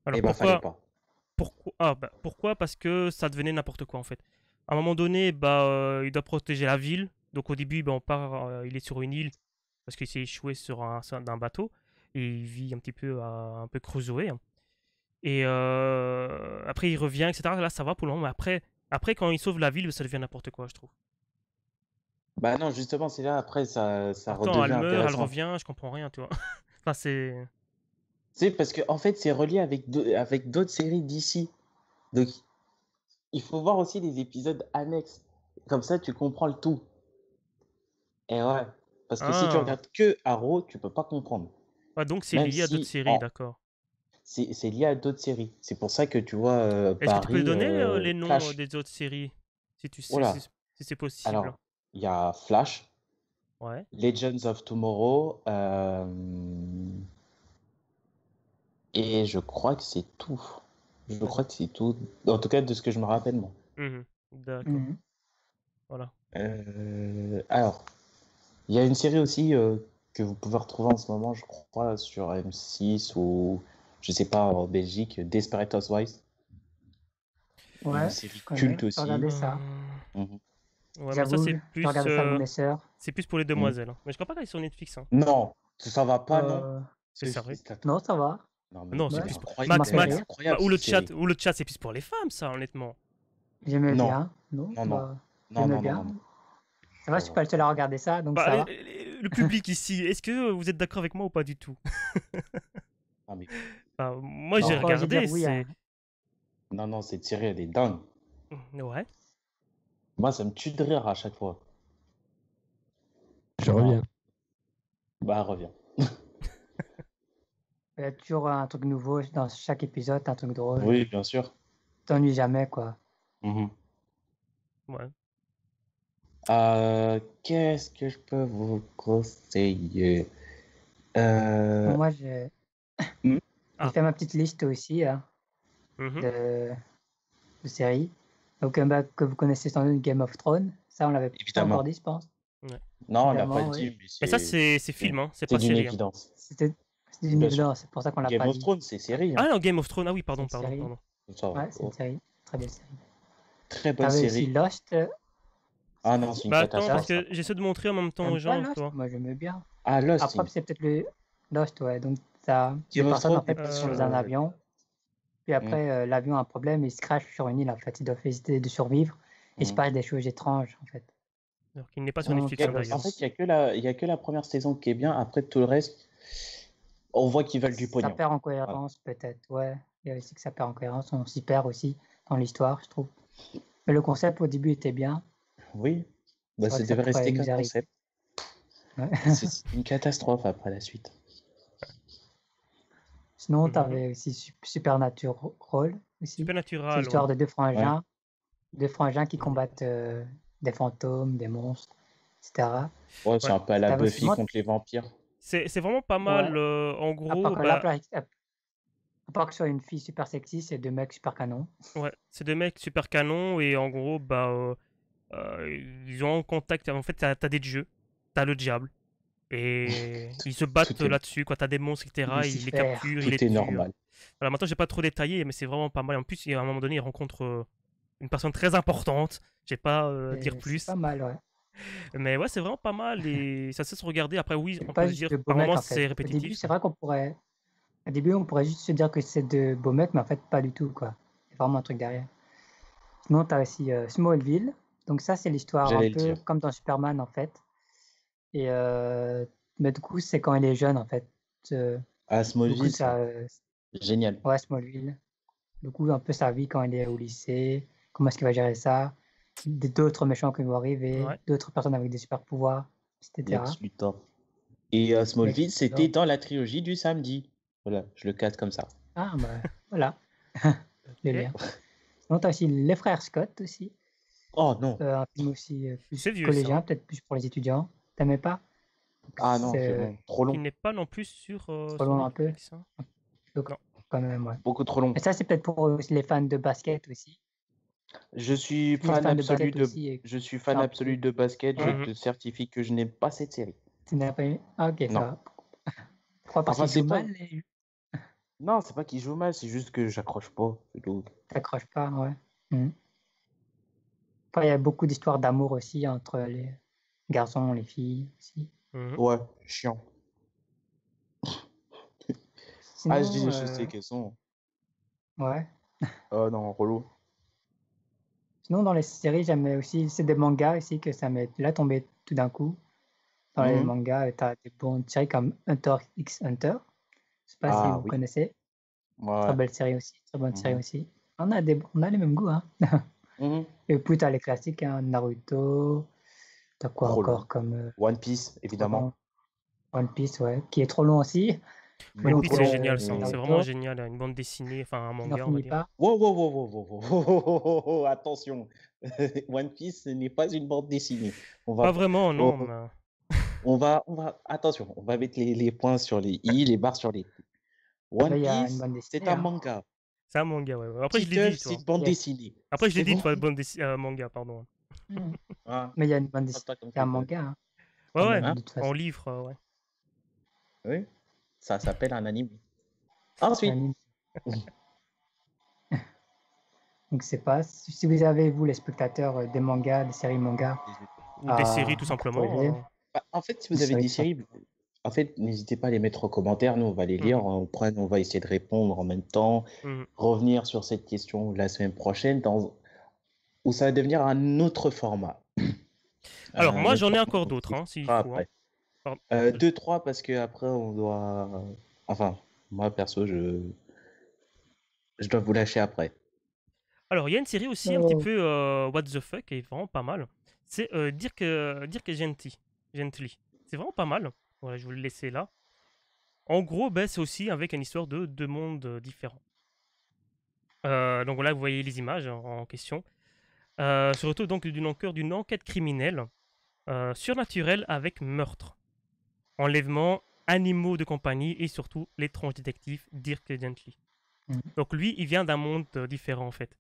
Alors Eh ben, fallait pourquoi? pas. Pourquoi? Parce que ça devenait n'importe quoi en fait. À un moment donné, il doit protéger la ville. Donc au début, on part, il est sur une île parce qu'il s'est échoué sur d'un bateau et il vit un petit peu un peu Crusoe. Hein. Et après il revient, etc. Là ça va pour le moment, mais après quand il sauve la ville, ça devient n'importe quoi, je trouve. Bah non, justement, c'est là après ça Attends, elle redevient meurt, elle intéressant. revient, je comprends rien, tu vois. Enfin c'est. C'est parce que en fait, c'est relié avec d'autres séries d'ici. Donc, il faut voir aussi les épisodes annexes. Comme ça, tu comprends le tout. Et ouais. Parce que si tu Ah, regardes que Arrow, tu peux pas comprendre. ouais, donc c'est Même lié à d'autres si séries, d'accord. c'est lié à d'autres séries. C'est pour ça que tu vois Est-ce que tu peux Barry, donner les noms Flash. des autres séries, si tu sais, Voilà. si c'est possible? Alors, il y a Flash, Ouais. Legends of Tomorrow, et je crois que c'est tout. Je crois que c'est tout. En tout cas, de ce que je me rappelle, moi. Mhm. D'accord. Mhm. Voilà. Alors, il y a une série aussi que vous pouvez retrouver en ce moment, je crois, sur M6 ou je sais pas, en Belgique, Desperate Housewives. Une Ouais, série je connais. culte J'ai aussi. regardé ça. Mhm. Ouais, mais ça J'avoue, j'ai regardé ça avec mes sœurs. c'est plus pour les Mhm. demoiselles. Hein. Mais je crois pas qu'elle est sur Netflix. Hein. Non, ça va pas, non? Euh, C'est sérieux? non, ça va. Non, mais Non, c'est elle Ouais, est plus pour... ça m'a incroyable, Max, fait elle est Max. rire. incroyable Ou cette série. le chat, c'est plus pour les femmes, ça, honnêtement. J'aimais Non, bien. Non, non, non, bah, non, j'aimais non, non, bien. non, non. Ça va, je suis pas le seul à regarder ça, donc ça va. Le public ici, est-ce que vous êtes d'accord avec moi ou pas du tout? Non, mais Moi, j'ai Bon, non, quoi, je vais dire regardé, oui. Hein. non, cette série, elle est dingue. Ouais. Moi, ça me tue de rire à chaque fois. Je Non, reviens. bah, reviens. Il y a toujours un truc nouveau dans chaque épisode, un truc drôle. Oui, bien sûr. T'ennuies jamais, quoi. Mhm. Ouais. Qu'est-ce que je peux vous conseiller? Euh, Moi, j'ai Hmm? J'ai fait ma petite liste aussi hein, Mhm. de séries. Donc, bah, que vous connaissez sans doute Game of Thrones. Ça, on l'avait pas Évidemment. encore dit, je pense. Ouais. Non, on l'a Évidemment, pas oui. dit, mais Mais ça, c'est film, hein, c'est c'est pas d'une série. Hein. évidence. C'était une Bien sûr. évidence, c'est pour ça qu'on l'a Game pas of dit. Thrones, c'est série. Ah Hein. non, Game of Thrones, ah oui, pardon, C'est une série. pardon. Ça va. Ouais, c'est une série. Très belle série. Très bonne T'avais aussi série. Lost. Ah non, c'est une Bah attends, parce catastrophe. que j'essaie de montrer en même temps T'aimes aux pas gens, Lost? toi. Moi, j'aimais bien. Ah, Lost. Après, c'est peut-être le Lost, ouais. Donc, t'as des Game of personnes, en Thrones, fait, t'es qui pas sont sûr. dans un avion. Puis après, l'avion a un problème, il se crache sur une île, en fait. Ils doivent essayer de survivre. Il se passe des choses étranges, en fait. Alors qu'il n'est pas sur Non, Netflix, hein, quel- d'ailleurs. En fait, il y a que la première saison qui est bien. Après, tout le reste, on voit qu'ils veulent du Ça pognon. perd en cohérence, peut-être, ouais. Il y a aussi que ça perd en cohérence. On s'y perd aussi dans l'histoire, je trouve. Mais le concept, au début, était bien. Oui, bah, C'est vrai ça que ça devait pourrait rester nous qu'un arriver. concept. Ouais. C'est une catastrophe après la suite. Sinon, Mhm. tu avais aussi Supernatural aussi. C'est Supernatural, l'histoire ouais. de deux frangins qui combattent des fantômes, des monstres, etc. Ouais, c'est Ouais. un peu à la T'avais aussi Buffy moi- contre les vampires. C'est vraiment pas mal. Ouais. En À gros, part que là, bah, à part que ce soit une fille super sexy, c'est deux mecs super canons. ouais, c'est deux mecs super canons et en gros, bah, ils ont en contact. En fait, t'as des dieux, t'as le diable et ils se battent Tout est- là-dessus. Quand t'as des monstres, etc., ils les Lucifer. capturent, ils les Tout est tuent. normal. Voilà, maintenant, j'ai pas trop détaillé, mais c'est vraiment pas mal. En plus, à un moment donné, ils rencontrent une personne très importante. Je vais pas dire C'est plus. pas mal, ouais. Mais ouais, c'est vraiment pas mal et ça se laisse regarder. Après, oui, C'est on pas peut se juste dire de beaux par mecs, moments en fait. c'est Au début, répétitif. c'est vrai qu'on pourrait. Au début, on pourrait juste se dire que c'est de beaux mecs, mais en fait, pas du tout, quoi. Il y a vraiment un truc derrière. Sinon, tu as aussi Smallville. Donc, ça, c'est l'histoire un J'allais le peu dire. comme dans Superman, en fait. Et, mais du coup, c'est quand il est jeune, en fait. Ah, Du coup, Smallville, ça. génial. Ouais, Smallville. Du coup, un peu sa vie quand il est au lycée. Comment est-ce qu'il va gérer ça? D'autres méchants qui vont arriver. Ouais. D'autres personnes avec des super pouvoirs, etc. Lex Luthor. Et Smallville, Lex c'était Luthor. dans la trilogie du samedi. Voilà, je le cadre comme ça. Ah, bah, voilà. Le Ok. lien. Sinon, tu as aussi Les Frères Scott aussi. Oh non. Un film aussi plus C'est vieux, collégien, ça. peut-être plus pour les étudiants. T'aimais pas? Ah non, c'est C'est bon. Trop Qui long. n'est pas non plus sur trop loin un peu. Netflix. Hein. Donc, Non. quand même, ouais. Beaucoup trop long. Mais ça, c'est peut-être pour les fans de basket aussi. Je suis Les fan fans de absolu basket de, aussi. Et je suis c'est fan un absolu peu. de basket. Je Mhm. te certifie que je n'aime pas cette série. Tu n'as pas aimé? Ah, ok, ça Non. va. Pourquoi? Parce Enfin, qu'ils c'est jouent pas. mal, Non, c'est pas qu'il joue mal, c'est juste que j'accroche pas. C'est tout. t'accroches pas, ouais. Mhm. Après, il y a beaucoup d'histoires d'amour aussi entre les garçons, les filles aussi. Mhm. Ouais, chiant. Sinon, Ah, je sais quelles sont. ouais. Oh non, relou. Sinon, dans les séries, j'aimais aussi, c'est des mangas aussi que ça m'est là tombé tout d'un coup. Dans les Mhm. mangas, tu as des bonnes séries comme Hunter x Hunter. Je sais pas si Ah vous oui. connaissez. Très Ouais. belle série aussi, très bonne série Mhm. aussi. On a les mêmes goûts, hein. Mhm. Et puis, tu as les classiques, hein, Naruto. Tu as quoi Trop long. encore comme One Piece, trop évidemment. long. One Piece, ouais, qui est trop long aussi. One Beaucoup Donc, Piece, trop c'est long. génial, ça. Et- C'est Naruto, vraiment génial. Une bande dessinée, enfin un qui n'en manga, on va finit dire. pas. Wow, wow, wow, wow, wow, wow, wow, wow, wow, attention. One Piece ce n'est pas une bande dessinée. On Pas va, vraiment, non. on, Mais... attention, on va mettre les points sur les i, les barres sur les t. One Là, il y a une Piece, bande c'est dessinée, un hein. manga. C'est un manga, ouais. Après, je l'ai Titeuf, dit, c'est toi. une bande Yes. dessinée. Après, je l'ai C'est dit, bon. toi, manga, pardon. Hmm. Ah, Mais il y a une bande pas dessinée, comme il y a un Titeuf. manga, hein, Ouais, quand ouais. même, Hein? de toute En façon. livre, ouais. Oui, ça s'appelle un anime. C'est un Ensuite, anime. Donc, c'est pas. Si vous avez, vous, les spectateurs, des mangas, des séries mangas Ou des séries, tout à proposer, simplement. bah, en fait, si des vous avez séries des tout simplement. séries, en fait, n'hésitez pas à les mettre en commentaire. Nous, on va les lire. On va essayer de répondre en même temps. Mhm. Revenir sur cette question la semaine prochaine, où ça va devenir un autre format. Alors, moi, Un j'en ai autre encore format, on d'autres, hein, s'il s'expliquera faut. Hein. après. Pardon. 2, 3, parce que après, on doit. Enfin, moi, perso, je dois vous lâcher après. Alors, il y a une série aussi un petit peu what the fuck, qui est vraiment pas mal. C'est Dirk Gently. C'est vraiment pas mal. Voilà, je vous le laisser là. En gros, ben, c'est aussi avec une histoire de deux mondes différents. Donc là, vous voyez les images en question. Surtout donc d'une enquête criminelle surnaturelle avec meurtre, enlèvement Animaux de compagnie et surtout l'étrange détective Dirk Gently. Mhm. Donc lui, il vient d'un monde différent en fait.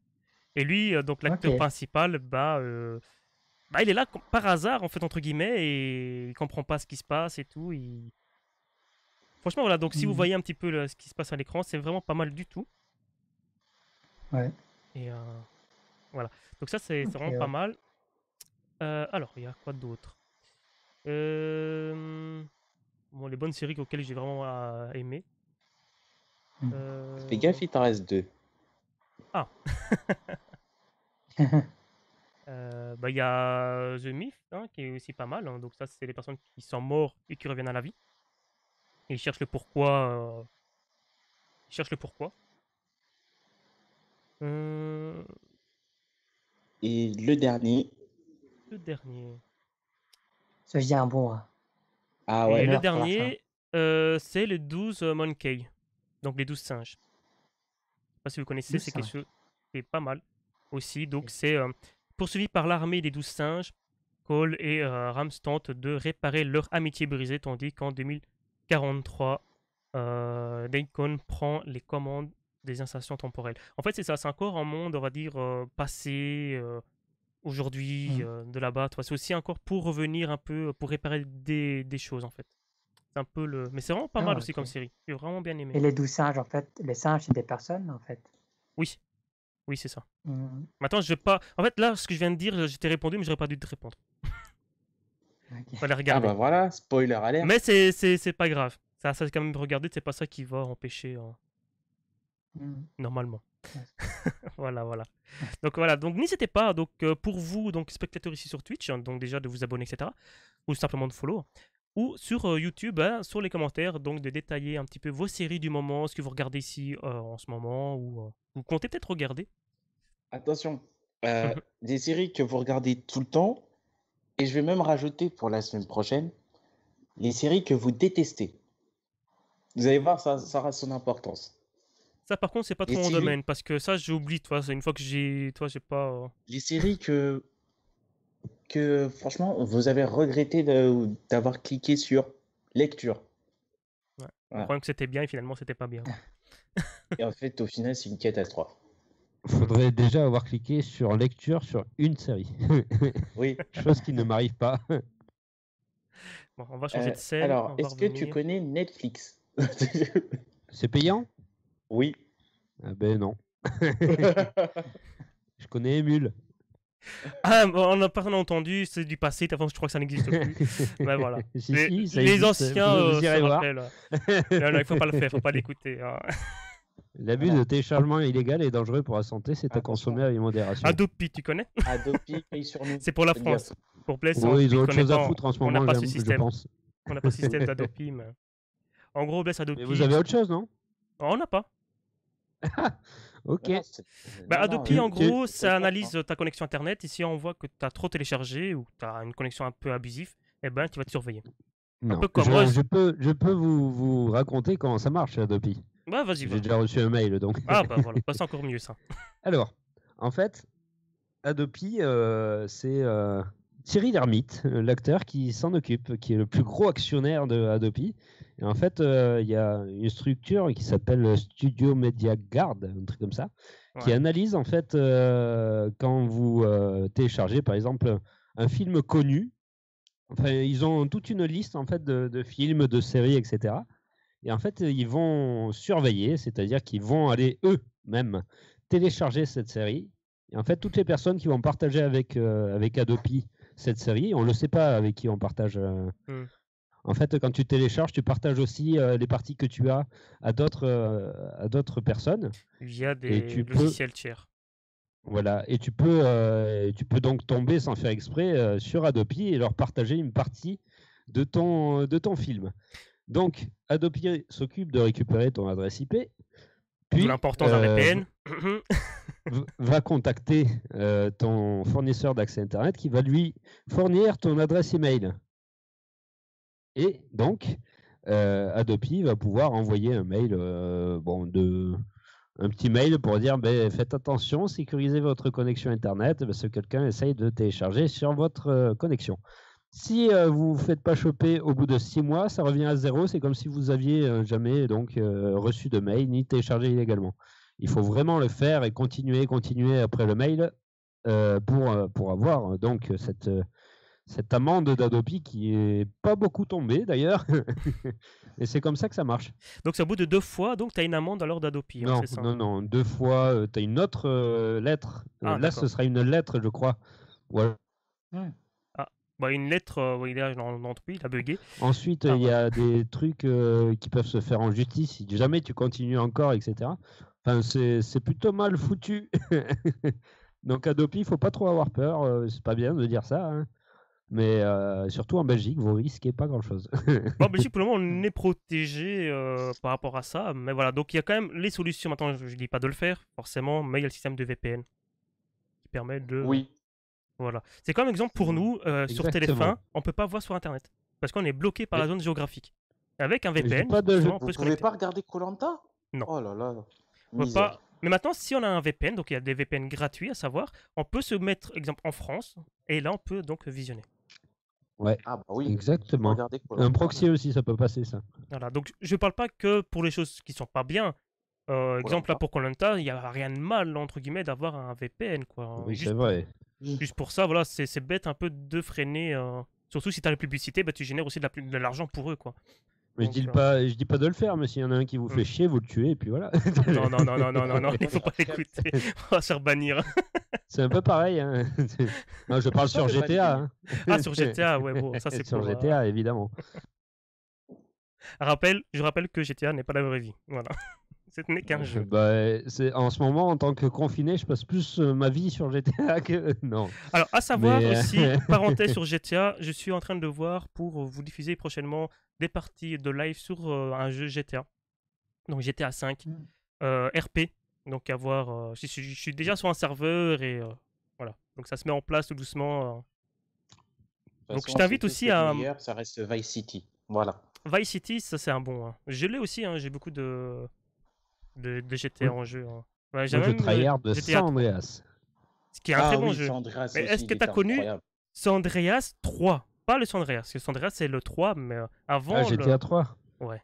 Et lui, donc l'acteur Ok. principal, il est là par hasard en fait entre guillemets et il comprend pas ce qui se passe et tout. Franchement voilà, donc si vous Mhm. voyez un petit peu ce qui se passe à l'écran, c'est vraiment pas mal du tout. Ouais. Et voilà. Donc ça c'est Ok, vraiment pas ouais. mal. Alors il y a quoi d'autre? Euh, Bon, les bonnes séries auxquelles j'ai vraiment aimé. Mhm. Fais gaffe, il t'en reste 2. Ah, il y a The Myth, hein, qui est aussi pas mal, hein. Donc ça, c'est les personnes qui sont mortes et qui reviennent à la vie. Et ils cherchent le pourquoi. Ils cherchent le pourquoi. Euh, Et le dernier, le dernier. Ça, je dis un bon ah Et ouais, le meurtre à la fin. dernier, c'est les 12 Monkey. Donc les 12 singes. Je sais pas si vous connaissez, 12 c'est quelque singes. chose qui est pas mal aussi. Donc Ok. c'est poursuivi par l'armée des 12 singes. Cole et Rams tentent de réparer leur amitié brisée, tandis qu'en 2043, Deacon prend les commandes des installations temporelles. En fait, c'est ça, c'est encore un monde, on va dire, passé, aujourd'hui, Mhm. de là-bas. C'est aussi encore pour revenir un peu, pour réparer des choses, en fait. C'est un peu le... Mais c'est vraiment pas mal Ah, aussi comme ok. série. J'ai vraiment bien aimé. Et les 12 singes, en fait, les singes, c'est des personnes, en fait. Oui, oui, c'est ça. Mhm. Maintenant, je vais pas... En fait, là, ce que je viens de dire, je t'ai répondu, mais j'aurais pas dû te répondre. Ok. Fallait ah regarder. bah voilà, spoiler alert. Mais c'est pas grave. Ça quand même regarder, c'est pas ça qui va empêcher Mhm. normalement. Ouais. Voilà, voilà. Donc voilà, donc n'hésitez pas, donc pour vous, donc spectateurs ici sur Twitch, hein, donc déjà de vous abonner, etc. Ou simplement de follow. Ou sur YouTube, hein, sur les commentaires, donc de détailler un petit peu vos séries du moment, ce que vous regardez ici en ce moment, ou vous comptez peut-être regarder. Attention, des séries que vous regardez tout le temps, et je vais même rajouter pour la semaine prochaine, les séries que vous détestez. Vous allez voir, ça aura son importance. Ça par contre, c'est pas Les trop mon séries, domaine, parce que ça j'oublie, toi, c'est une fois que j'ai pas... les séries que franchement, vous avez regretté d'avoir cliqué sur lecture. Ouais. On Voilà. croyait que c'était bien et finalement c'était pas bien. Et en fait, au final, c'est une catastrophe. Faudrait déjà avoir cliqué sur lecture sur une série. Oui. Chose qui ne m'arrive pas. Bon, on va changer de scène, Alors, on va est-ce que tu revenir. connais Netflix? C'est payant? Oui. Ah ben non. Je connais Emule. Ah, on n'a pas entendu, c'est du passé, avant je crois que ça n'existe plus. Mais voilà. Si, Les, si, ça les existe. anciens Vous se irez voir. rappellent. Non, non, il faut pas le faire, faut pas l'écouter, hein. L'abus Voilà. de téléchargement illégal est dangereux pour la santé, c'est à Attention. consommer avec modération. Adopi, tu connais? Adopi paye sur nous. C'est pour la Faites gaffe. France. Pour Blaise, Oui, ils il ont autre connaît chose à pas, foutre en ce on n'a moment, pas ce je système. pense. On n'a pas ce système d'Adopi, mais... En gros, Blaise Mais Adopi... vous avez autre chose, non? On n'a pas. Ok. Non, Adopi, en tu- gros, c'est ça pas analyse ta connexion Internet. Et si on voit que tu as trop téléchargé ou que tu as une connexion un peu abusive, eh ben, tu vas te surveiller. Un Non, peu comme moi. je peux vous raconter comment ça marche, Adopi. Bah, vas-y, J'ai va. déjà reçu un mail, donc. Ah, bah voilà, bah, c'est encore mieux ça. Alors, en fait, Adopi, c'est Thierry Lhermitte, l'acteur qui s'en occupe, qui est le plus gros actionnaire de Adopi. Et en fait, il y a une structure qui s'appelle Studio Media Guard, un truc comme ça, qui Ouais. analyse en fait quand vous téléchargez, par exemple, un film connu. Enfin, ils ont toute une liste en fait de films, de séries, etc. Et en fait, ils vont surveiller, c'est-à-dire qu'ils vont aller eux-mêmes télécharger cette série. Et en fait, toutes les personnes qui vont partager avec Adopi cette série, on ne le sait pas avec qui on partage. Hmm. En fait, quand tu télécharges, tu partages aussi les parties que tu as à d'autres personnes. Via Et des tu peux, logiciels tiers. voilà, et tu peux donc tomber sans faire exprès sur Adopi et leur partager une partie de ton film. Donc, Adopi s'occupe de récupérer ton adresse IP, D'où puis l'importance d'un VPN. va contacter ton fournisseur d'accès Internet qui va lui fournir ton adresse email. Et donc, Adopi va pouvoir envoyer un mail, un petit mail pour dire faites attention, sécurisez votre connexion Internet parce que quelqu'un essaye de télécharger sur votre connexion. Si vous vous faites pas choper au bout de 6 mois, ça revient à 0. C'est comme si vous aviez jamais donc reçu de mail ni téléchargé illégalement. Il faut vraiment le faire et continuer après le mail pour avoir donc cette amende d'Adopi qui est pas beaucoup tombée d'ailleurs. Et c'est comme ça que ça marche. Donc c'est au bout de 2 fois, donc tu as une amende alors d'Adopi, hein, Non, c'est ça? non, 2 fois, tu as une autre lettre. Ah, Là, ce d'accord. sera une lettre, je crois. Voilà. Ah, bah une lettre, oui, là, dans l'entreprise, il a bugué. Ensuite, Ah, il y ouais. a des trucs qui peuvent se faire en justice si jamais tu continues encore, etc. Enfin, c'est plutôt mal foutu. Donc, Adopi, il faut pas trop avoir peur. C'est pas bien de dire ça, hein. Mais surtout en Belgique, vous risquez pas grand-chose. Bon, en Belgique, pour le moment, on est protégé par rapport à ça. Mais voilà, donc il y a quand même les solutions. Maintenant, je dis pas de le faire, forcément, mais il y a le système de VPN qui permet de. Oui. Voilà. C'est comme exemple pour nous, sur Exactement. TF1, on peut pas voir sur Internet. Parce qu'on est bloqué par Mais la zone géographique. Avec un je dis VPN, pas de, justement, on Vous peut se pouvez connecter. pas regarder koh Non. Oh là là, On peut misère. pas. Mais maintenant, si on a un VPN, donc il y a des VPN gratuits à savoir, on peut se mettre, exemple, en France, et là, on peut donc visionner. Ouais, Ah bah oui, exactement. regardez koh Un proxy aussi, ça peut passer, ça. Voilà. Donc, je parle pas que pour les choses qui sont pas bien. Exemple, là, pour koh il n'y a rien de mal, entre guillemets, d'avoir un VPN, quoi. Oui, c'est Juste, vrai. juste pour ça, voilà, c'est bête un peu de freiner. Surtout si tu as la publicité, bah, tu génères aussi de l'argent pour eux, quoi. Mais Donc, je dis pas de le faire, mais s'il y en a un qui vous fait chier, vous le tuez, et puis voilà. non, non, non, non, non, non, non, il faut pas l'écouter. On va se faire bannir. C'est un peu pareil, hein. Non, je parle sur le GTA, hein. Ah, sur GTA, ouais, bon, ça c'est Sur pour. GTA, évidemment. Je rappelle que GTA n'est pas la vraie vie. Voilà. Ce n'est qu'un jeu. Bah, en ce moment, en tant que confiné, je passe plus ma vie sur GTA que. Non. Alors, à savoir Mais, aussi, parenthèse sur GTA, je suis en train de voir pour vous diffuser prochainement des parties de live sur un jeu GTA. Donc GTA 5, RP. Donc à voir. Je suis déjà sur un serveur et voilà. Donc ça se met en place tout doucement. De toute Donc je façon, t'invite tout ce aussi qui est à meilleur, ça reste Vice City. Voilà. Vice City, ça c'est un bon, hein. Je l'ai aussi, hein, j'ai beaucoup de GTA en jeu, hein. Ouais, j'ai moi, je même tryhard de GTA San 3, Andreas. ce qui est un Ah très bon oui, jeu. San Andreas Mais est-ce aussi, que il tu as était connu incroyable. San Andreas 3? Pas le San Andreas, parce que San Andreas c'est le 3, mais Ah, avant le. GTA 3. Ouais.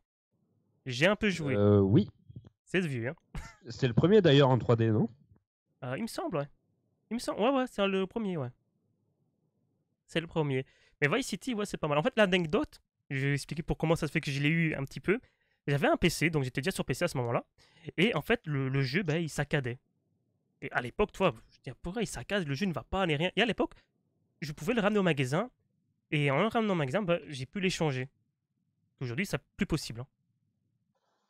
J'ai un peu joué. Oui. C'est vieux, hein. C'est le premier d'ailleurs en 3D, non? Il me semble, ouais. Il me semble, ouais, c'est le premier, ouais. C'est le premier. Mais Vice City, ouais, c'est pas mal. En fait, l'anecdote, je vais expliquer pour comment ça se fait que je l'ai eu un petit peu. J'avais un PC, donc j'étais déjà sur PC à ce moment-là. Et en fait, le jeu, ben, il saccadait. Et à l'époque, toi, je dis, pourquoi il saccade, le jeu ne va pas, ni rien. Et à l'époque, je pouvais le ramener au magasin. Et en le ramenant au magasin, ben, j'ai pu l'échanger. Aujourd'hui, c'est plus possible, hein.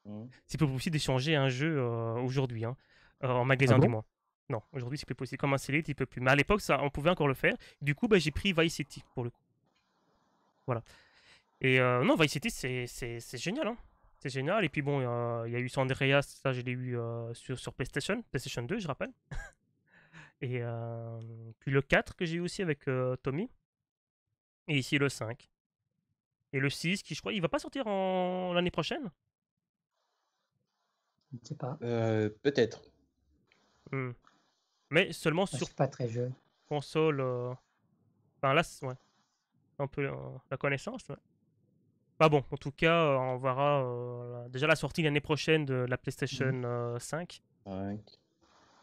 Mhm. C'est plus possible d'échanger un jeu aujourd'hui, hein. En magasin, Ah bon? du moins. Non, aujourd'hui, c'est plus possible. Comme un Select, il peut plus. Mais à l'époque, ça, on pouvait encore le faire. Du coup, ben, j'ai pris Vice City pour le coup. Voilà. Et non, Vice City, c'est génial, hein. C'est génial. Et puis bon, il y a eu San Andreas, ça je l'ai eu sur PlayStation 2, je rappelle. Et puis le 4 que j'ai eu aussi avec Tommy. Et ici le 5. Et le 6 qui, je crois, il va pas sortir l'année prochaine. Je ne sais pas. Peut-être. Hmm. Mais seulement Je sur suis pas très jeune. console. Enfin là, ouais. Un peu la connaissance, ouais. Bah bon, en tout cas, on verra déjà la sortie l'année prochaine de la PlayStation 5. Ouais.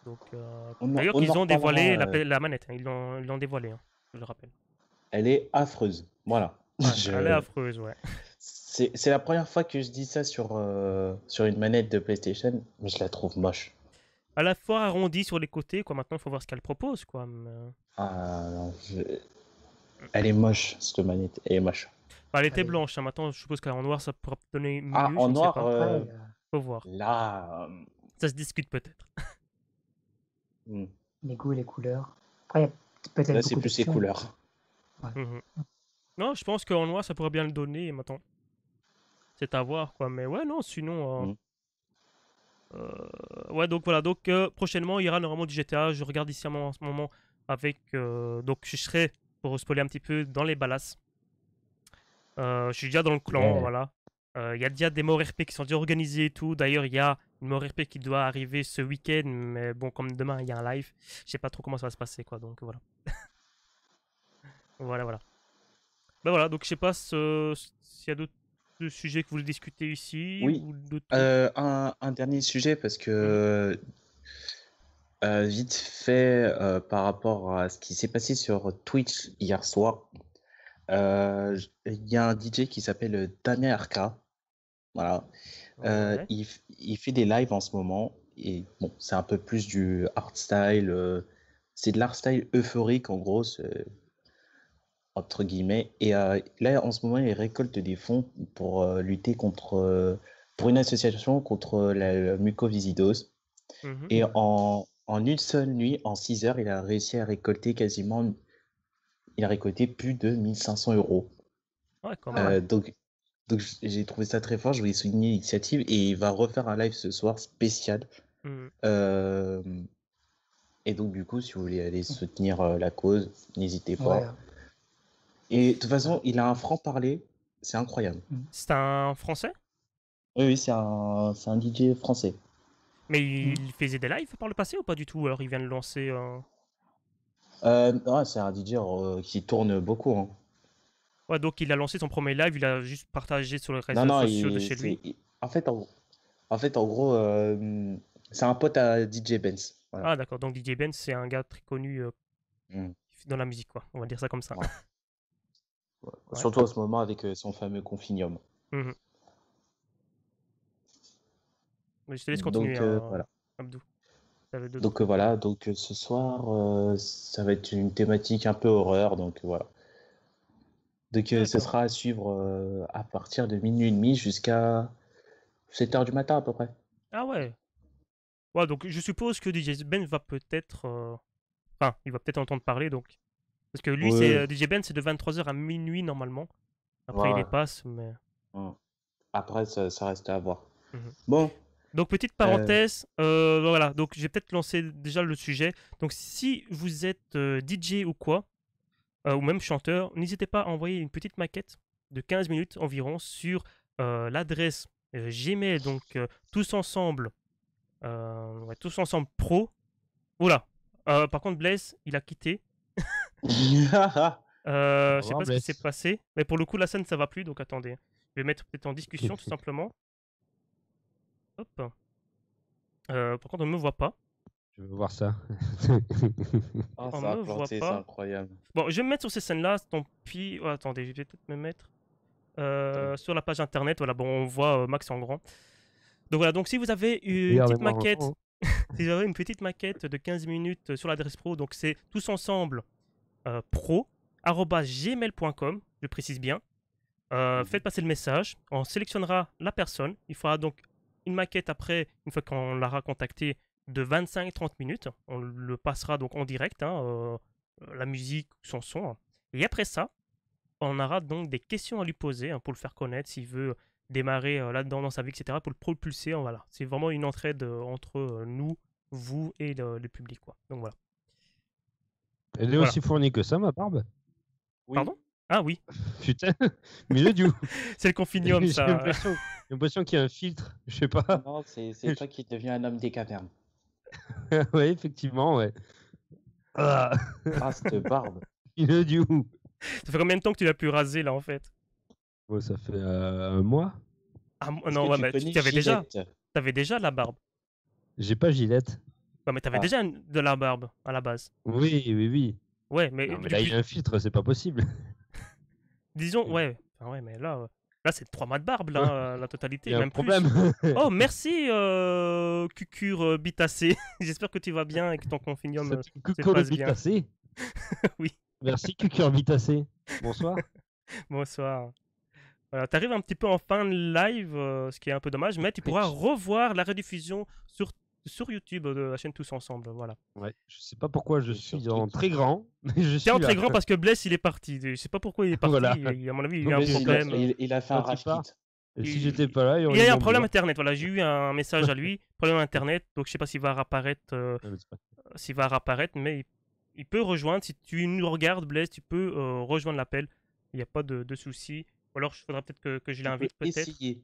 Donc, On d'ailleurs, en qu'ils ont dévoilé reparlera. la manette, hein. Ils l'ont dévoilé, hein, je le rappelle. Elle est affreuse. Voilà. Ouais, elle est affreuse, ouais. C'est la première fois que je dis ça sur une manette de PlayStation, mais je la trouve moche. À la fois arrondie sur les côtés, quoi. Maintenant, il faut voir ce qu'elle propose, quoi. Mais, Ah non, elle est moche, cette manette. Elle est moche. bah, elle était Allez. blanche, hein. Maintenant, je suppose qu'en noir, ça pourra donner mieux, Ah, je en ne sais noir, pas. Après, Faut voir. là. Ça se discute peut-être. les goûts et les couleurs. Après, il y a peut-être Là, beaucoup c'est plus les d'options. couleurs. Mhm. Non, je pense qu'en noir, ça pourrait bien le donner. Maintenant, c'est à voir, quoi. Mais ouais, non, sinon. Ouais, donc voilà. Donc, prochainement, il y aura normalement du GTA. Je regarde ici en ce moment avec. Donc, je serai, pour spoiler un petit peu, dans les balasses. Je suis déjà dans le clan, Yeah. voilà. Il y a déjà des morts RP qui sont déjà organisés et tout. D'ailleurs, il y a une mort RP qui doit arriver ce week-end. Mais bon, comme demain, il y a un live. Je sais pas trop comment ça va se passer, quoi. Donc, voilà. Voilà, voilà. Bah voilà, donc je sais pas s'il y a d'autres sujets que vous voulez discuter ici Oui. ou d'autres trucs. Un dernier sujet parce Mhm. que vite fait par rapport à ce qui s'est passé sur Twitch hier soir, il y a un DJ qui s'appelle Damien RK. Voilà. Ouais. Il fait des lives en ce moment et bon, c'est un peu plus du hardstyle. C'est de l'hardstyle euphorique en gros, entre guillemets. Et là, en ce moment, il récolte des fonds pour lutter pour une association contre la mucoviscidose. Mhm. Et en une seule nuit, en 6 heures, il a réussi à récolter il a récolté plus de 1500 euros. Ouais, quand Ah même. ouais. Donc j'ai trouvé ça très fort, je voulais souligner l'initiative et il va refaire un live ce soir spécial. Mhm. Euh, et donc du coup, si vous voulez aller soutenir la cause, n'hésitez Ouais. pas. Et de toute façon, il a un franc-parler, c'est incroyable. C'est un Français, Oui, oui, c'est un DJ français. mais il faisait des lives par le passé ou pas du tout? Alors il vient de lancer. Ouais, c'est un DJ qui tourne beaucoup, hein. Ouais, donc il a lancé son premier live, il a juste partagé sur les Non, réseaux non, sociaux de chez lui. en fait, en gros, c'est un pote à DJ Benz. Voilà. Ah d'accord, donc DJ Ben c'est un gars très connu Mm. dans la musique, quoi. On va dire ça comme ça. Ouais. Ouais. Surtout en ce moment avec son fameux Confinium. Mhm. Mais je te laisse continuer, Donc voilà. Abdou. T'avais d'autres Donc trucs. voilà, donc ce soir, ça va être une thématique un peu horreur, donc voilà. Donc ce D'accord. sera à suivre à partir de minuit et demi jusqu'à 7 heures du matin à peu près. Ah ouais. Ouais, donc je suppose que DJ Ben va peut-être. Enfin, il va peut-être entendre parler, donc. Parce que lui, c'est Oui, DJ Ben, c'est de 23h à minuit normalement. Après, il ouais. les passe, mais. Mm. Après, ça reste à voir. Mhm. Bon, Donc, petite euh, parenthèse, voilà, donc j'ai peut-être lancé déjà le sujet. Donc, si vous êtes DJ ou quoi, ou même chanteur, n'hésitez pas à envoyer une petite maquette de 15 minutes environ sur l'adresse Gmail, donc tous ensemble, ouais, tous ensemble pro. Oula, par contre, Blaise, il a quitté. Au Je sais revoir, pas ce qui s'est Bless. passé, mais pour le coup, la scène, ça va plus, donc attendez. Je vais mettre peut-être en discussion tout simplement. Hop. Par contre, on ne me voit pas. Je veux voir ça. Ah, On ça a me voit planté, c'est pas. incroyable. Bon, je vais me mettre sur ces scènes-là, tant pis. Oh, attendez, je vais peut-être me mettre sur la page internet. Voilà, bon, on voit Max en grand. Donc voilà, donc si vous avez une petite Regardez-moi en maquette, grand, si vous avez une petite maquette de 15 minutes sur l'adresse pro, donc c'est tous ensemble pro@gmail.com, je précise bien. Faites passer le message, on sélectionnera la personne. Il faudra donc une maquette après, une fois qu'on l'aura contacté, de 25-30 minutes. On le passera donc en direct, hein, la musique, son son. Et après ça, on aura donc des questions à lui poser hein, pour le faire connaître, s'il veut démarrer là-dedans dans sa vie, etc., pour le propulser. Voilà. C'est vraiment une entraide entre nous, vous et le public. Quoi. Donc voilà. Elle est Voilà. aussi fournie que ça, ma barbe. Oui. Pardon? Ah oui, Putain, mais le du c'est le confinium, J'ai ça. l'impression qu'il y a un filtre, je sais pas. Non, c'est toi qui deviens un homme des cavernes. Ouais, effectivement, ouais. Ah, Ah, cette barbe. le du Ça fait combien de temps que tu l'as pu raser, là, en fait? Bon, ça fait un mois. Ah, Est-ce non, que ouais, tu mais connais tu avais déjà. Gillette? T'avais déjà la barbe. J'ai pas Gillette. Ouais, mais t'avais Ah. déjà de la barbe à la base. Oui, oui, oui. Ouais, mais Non, mais là, il y depuis. a un filtre, c'est pas possible. Disons, ouais. Ah ouais, mais là, là c'est 3 mois de barbe, là, la Il totalité, y a un même plus. problème. Oh, merci, Cucure Bitacé. J'espère que tu vas bien et que ton confinium Ça se passe bien. Cucurbitacé. Oui, Merci, Cucurbitacé. Bonsoir. bonsoir. Voilà, t'arrives un petit peu en fin de live, ce qui est un peu dommage, mais tu pourras Twitch. revoir la rediffusion sur YouTube de la chaîne Tous Ensemble. Voilà. Ouais, je sais pas pourquoi je Et sur suis en Twitch. très grand, mais je T'es en suis là. très grand parce que Bless il est parti. Je sais pas pourquoi il est parti. Voilà. À mon avis, il y a eu Non, un mais Oui, sinon, problème. il a fait un quand il rage part, kit. Et si Il- j'étais pas là, il y aurait Il y a eu eu un mon problème mur. internet. Voilà, j'ai eu un message à lui. Problème internet. Donc je sais pas s'il va réapparaître, mais il peut rejoindre. Si tu nous regardes, Blaise, tu peux rejoindre l'appel. Il n'y a pas de souci. Ou alors il faudra peut-être que je Tu peux l'invite peut-être. essayer.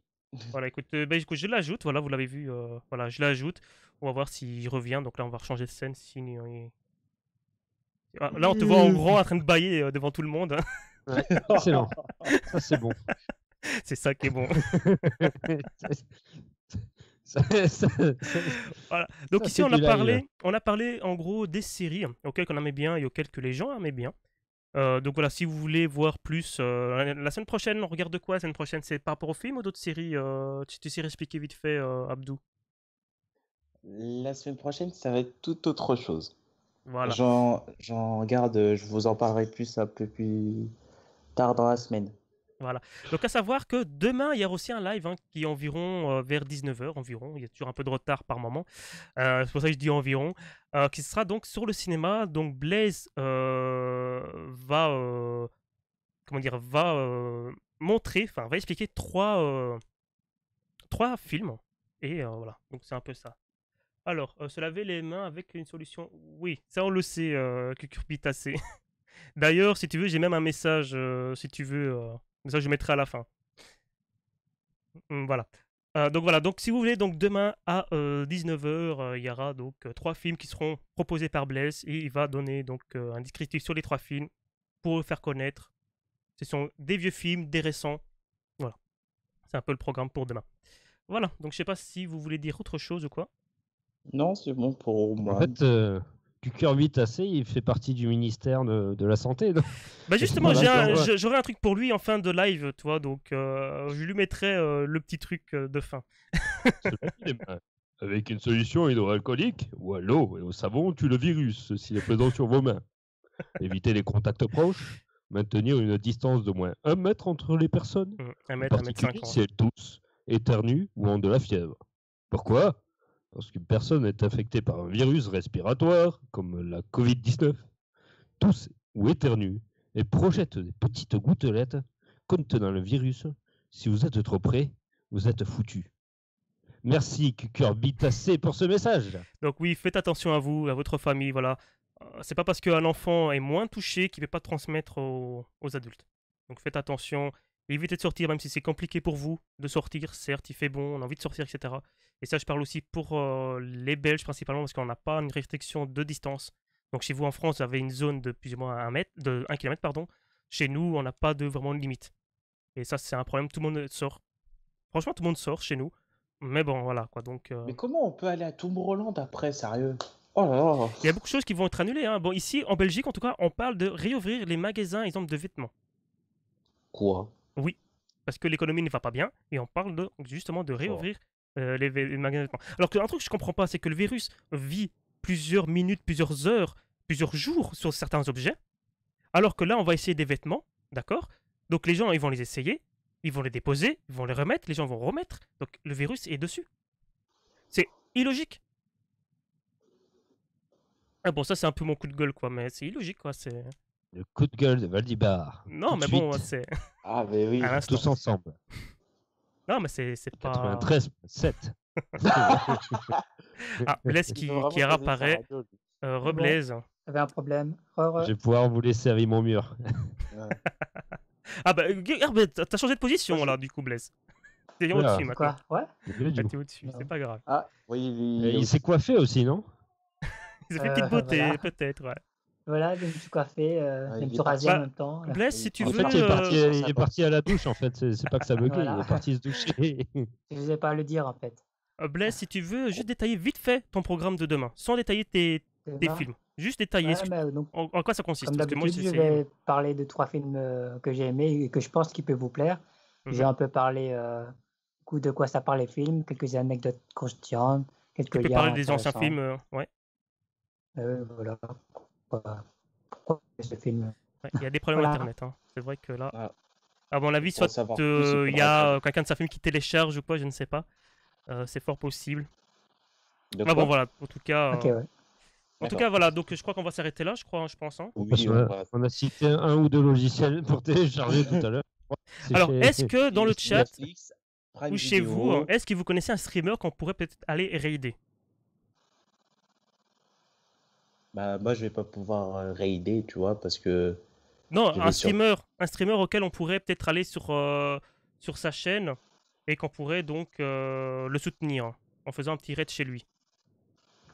Voilà, écoute, écoute, je l'ajoute. Voilà, vous l'avez vu. Voilà, je l'ajoute. On va voir s'il revient. Donc là, on va rechanger de scène. Ah, là, on te voit en grand en train de bailler devant tout le monde. Hein. Ouais, excellent. Ça, c'est bon. C'est ça qui est bon. Ça, Voilà. Donc ça, ici, c'est du live. on a parlé en gros des séries auxquelles on aimait bien et auxquelles que les gens aimaient bien. Donc voilà, si vous voulez voir plus, la semaine prochaine, on regarde quoi? La semaine prochaine, c'est par rapport au film ou d'autres séries? Tu sais expliquer vite fait, Abdou? La semaine prochaine, ça va être tout autre chose. Voilà. J'en garde, je vous en parlerai plus un peu plus tard dans la semaine. Voilà. Donc à savoir que demain, il y aura aussi un live qui est environ vers 19h environ. Il y a toujours un peu de retard par moment. C'est pour ça que je dis environ. Qui sera donc sur le cinéma. Donc Blaise va, comment dire, va montrer, enfin va expliquer trois films. Et voilà. Donc c'est un peu ça. Alors, se laver les mains avec une solution. Oui, ça on le sait, cucurbitacé. D'ailleurs, si tu veux, j'ai même un message, si tu veux. Mais ça, je mettrai à la fin. Voilà. Donc voilà, donc si vous voulez, donc demain à 19h, il y aura donc 3 films qui seront proposés par Blaise et il va donner donc un descriptif sur les 3 films pour le faire connaître. Ce sont des vieux films, des récents. Voilà, c'est un peu le programme pour demain. Voilà, donc je sais pas si vous voulez dire autre chose ou quoi. Non, c'est bon pour En moi. fait, Cucurbitacé, il fait partie du ministère de la Santé. Non Bah justement, Voilà, j'aurai un truc pour lui en fin de live, tu vois, donc je lui mettrai le petit truc de fin. Se laver les mains avec une solution hydroalcoolique ou à l'eau et au savon tue le virus s'il est présent sur vos mains. Évitez les contacts proches. Maintenir une distance d'au moins 1 mètre entre les personnes. 1 En mètre, 1 mètre particulier 50. si elles toussent, éternuent ou ont de la fièvre. Pourquoi? Lorsqu'une personne est infectée par un virus respiratoire, comme la Covid-19, tousse ou éternue et projette des petites gouttelettes contenant le virus. Si vous êtes trop près, vous êtes foutu. Merci Cucurbitacé pour ce message. Donc oui, faites attention à vous, à votre famille, voilà. C'est pas parce qu'un enfant est moins touché qu'il ne peut pas transmettre aux adultes. Donc faites attention, évitez de sortir, même si c'est compliqué pour vous de sortir. Certes, il fait bon, on a envie de sortir, etc. Et ça, je parle aussi pour les Belges principalement, parce qu'on n'a pas une restriction de distance. Donc chez vous en France, vous avez une zone de plus ou moins 1 kilomètre, pardon. Chez nous, on n'a pas vraiment de limite. Et ça, c'est un problème, tout le monde sort. Franchement, tout le monde sort chez nous. Mais bon, voilà quoi. Donc, Mais comment on peut aller à Tomorrowland après, sérieux? Oh là là. il y a beaucoup de choses qui vont être annulées. Hein. Bon, ici, en Belgique, en tout cas, on parle de réouvrir les magasins, exemple, de vêtements. Quoi? Oui, parce que l'économie ne va pas bien et on parle justement de Oh. réouvrir les magasins de vêtements. Alors qu'un truc que je comprends pas, c'est que le virus vit plusieurs minutes, plusieurs heures, plusieurs jours sur certains objets, alors que là, on va essayer des vêtements, d'accord? Donc les gens, ils vont les essayer, ils vont les déposer, ils vont les remettre, les gens vont remettre. Donc le virus est dessus. C'est illogique. Ah bon, ça c'est un peu mon coup de gueule, quoi, mais c'est illogique, quoi. C'est... Le coup de gueule de Valdibar. Non, Tout mais de bon, suite, c'est Ah, mais oui. à l'instant. tous ensemble. Non, mais c'est pas. 93,7. Ah, Blaise qui réapparaît. Reblaise. J'avais un problème. Je vais pouvoir vous laisser à mon mur. Ah bah, t'as changé de position là, du coup, Blaise. T'es Voilà. au-dessus maintenant. Quoi? Ouais? Ah, t'es au-dessus, c'est pas grave. Ah, oui, Et il s'est coiffé aussi, non? Il s'est fait petite beauté, voilà. peut-être, ouais. Voilà, je me suis coiffé, je me il suis est rasé parti. en même temps. Blaise, si tu En veux. fait, il est parti à la douche, en fait. C'est pas que ça buguait, Voilà. il est parti se doucher. Je n'osais pas le dire en fait. Blaise, si tu veux, juste détailler vite fait ton programme de demain, sans détailler tes Demain. films. Juste détailler Ouais, mais donc, en quoi ça consiste. comme Parce que moi, d'habitude, j'ai je essayé. vais parler de 3 films que j'ai aimés et que je pense qu'ils peuvent vous plaire. Mhm. J'ai un peu parlé de quoi ça parle les films, quelques anecdotes croustillantes, quelques Tu peux liens parler des anciens intéressants. films, ouais. Voilà. Pourquoi ce film Ouais, il y a des problèmes Voilà. internet, hein. C'est vrai que là, Ah. à mon avis, Pour soit savoir plus, il il y faudra a quelqu'un de sa famille qui télécharge ou quoi, je ne sais pas. C'est fort possible. De Ah bon, quoi? voilà, en tout cas. Ok, ouais. En tout D'accord. cas, voilà, donc je crois qu'on va s'arrêter là, je pense. Hein. Oui, Parce qu'on on a cité un ou deux logiciels pour télécharger tout à l'heure. C'est Alors, chez- est-ce que dans le chat Netflix, Prime ou chez Video. vous, est-ce que vous connaissez un streamer qu'on pourrait peut-être aller raider? Bah, moi, je vais pas pouvoir raider, tu vois, parce que Non, je un vais sur- streamer auquel on pourrait peut-être aller sur sa chaîne et qu'on pourrait donc le soutenir en faisant un petit raid chez lui.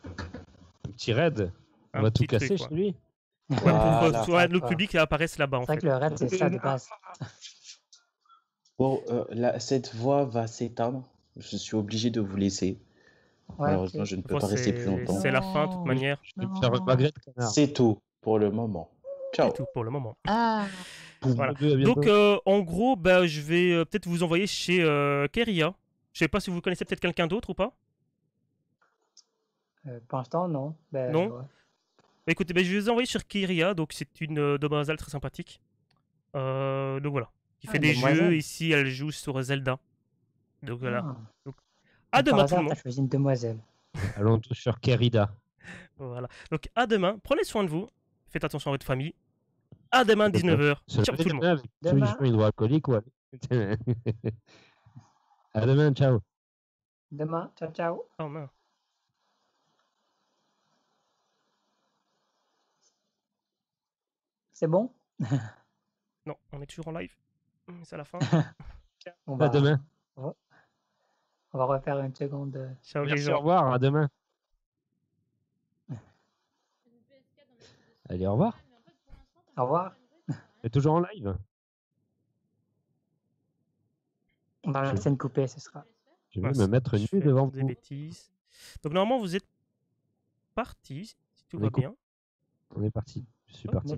Un petit raid. On Un va tout petit truc, casser quoi. chez lui. Ouais, Voilà. pour le D'accord. public apparaisse là-bas en C'est vrai fait. que le raid, c'est ça de base. Bon, cette voix va s'éteindre. Je suis obligé de vous laisser. Ouais, Malheureusement, ok. je ne peux Bon, pas rester plus longtemps. c'est la fin de toute Non, manière. je vais me faire un magret de canard. C'est tout pour le moment. C'est Ciao. tout pour le moment. Ah, Voilà. à bientôt. Donc, en gros, bah, je vais peut-être vous envoyer chez Keria. Je sais pas si vous connaissez peut-être quelqu'un d'autre ou pas. Pour l'instant, non. Ben, Non. ouais. Bah, écoutez, bah, je vais vous envoyer sur Keria. Donc, c'est une demoiselle très sympathique. Donc voilà. Qui fait Ah, des demoiselle. jeux. Ici, elle joue sur Zelda. Donc voilà. Ah. Donc, à Par demain tout hasard, le monde. t'as choisi une demoiselle. Allons tous sur Kerida. Voilà. Donc à demain. Prenez soin de vous. Faites attention à votre famille. À demain 19h. Se Ciao lever tout le monde. demain avec une Demain. solution hydroalcoolique ou avec- À demain, ciao. Demain, ciao, ciao. Oh mince. C'est bon? Non, on est toujours en live. C'est à la fin. On À va, demain. on va refaire une seconde. Ciao les Merci, au gens. revoir, à demain. Allez, au revoir. Au revoir. C'est toujours en live. Dans la Je- scène coupée, ce sera. Je vais Ouais, me mettre je nu fais devant des vous. bêtises. Donc normalement vous êtes parti, si tout On va est coupé. bien. On est parti. Je suis Hop, parti.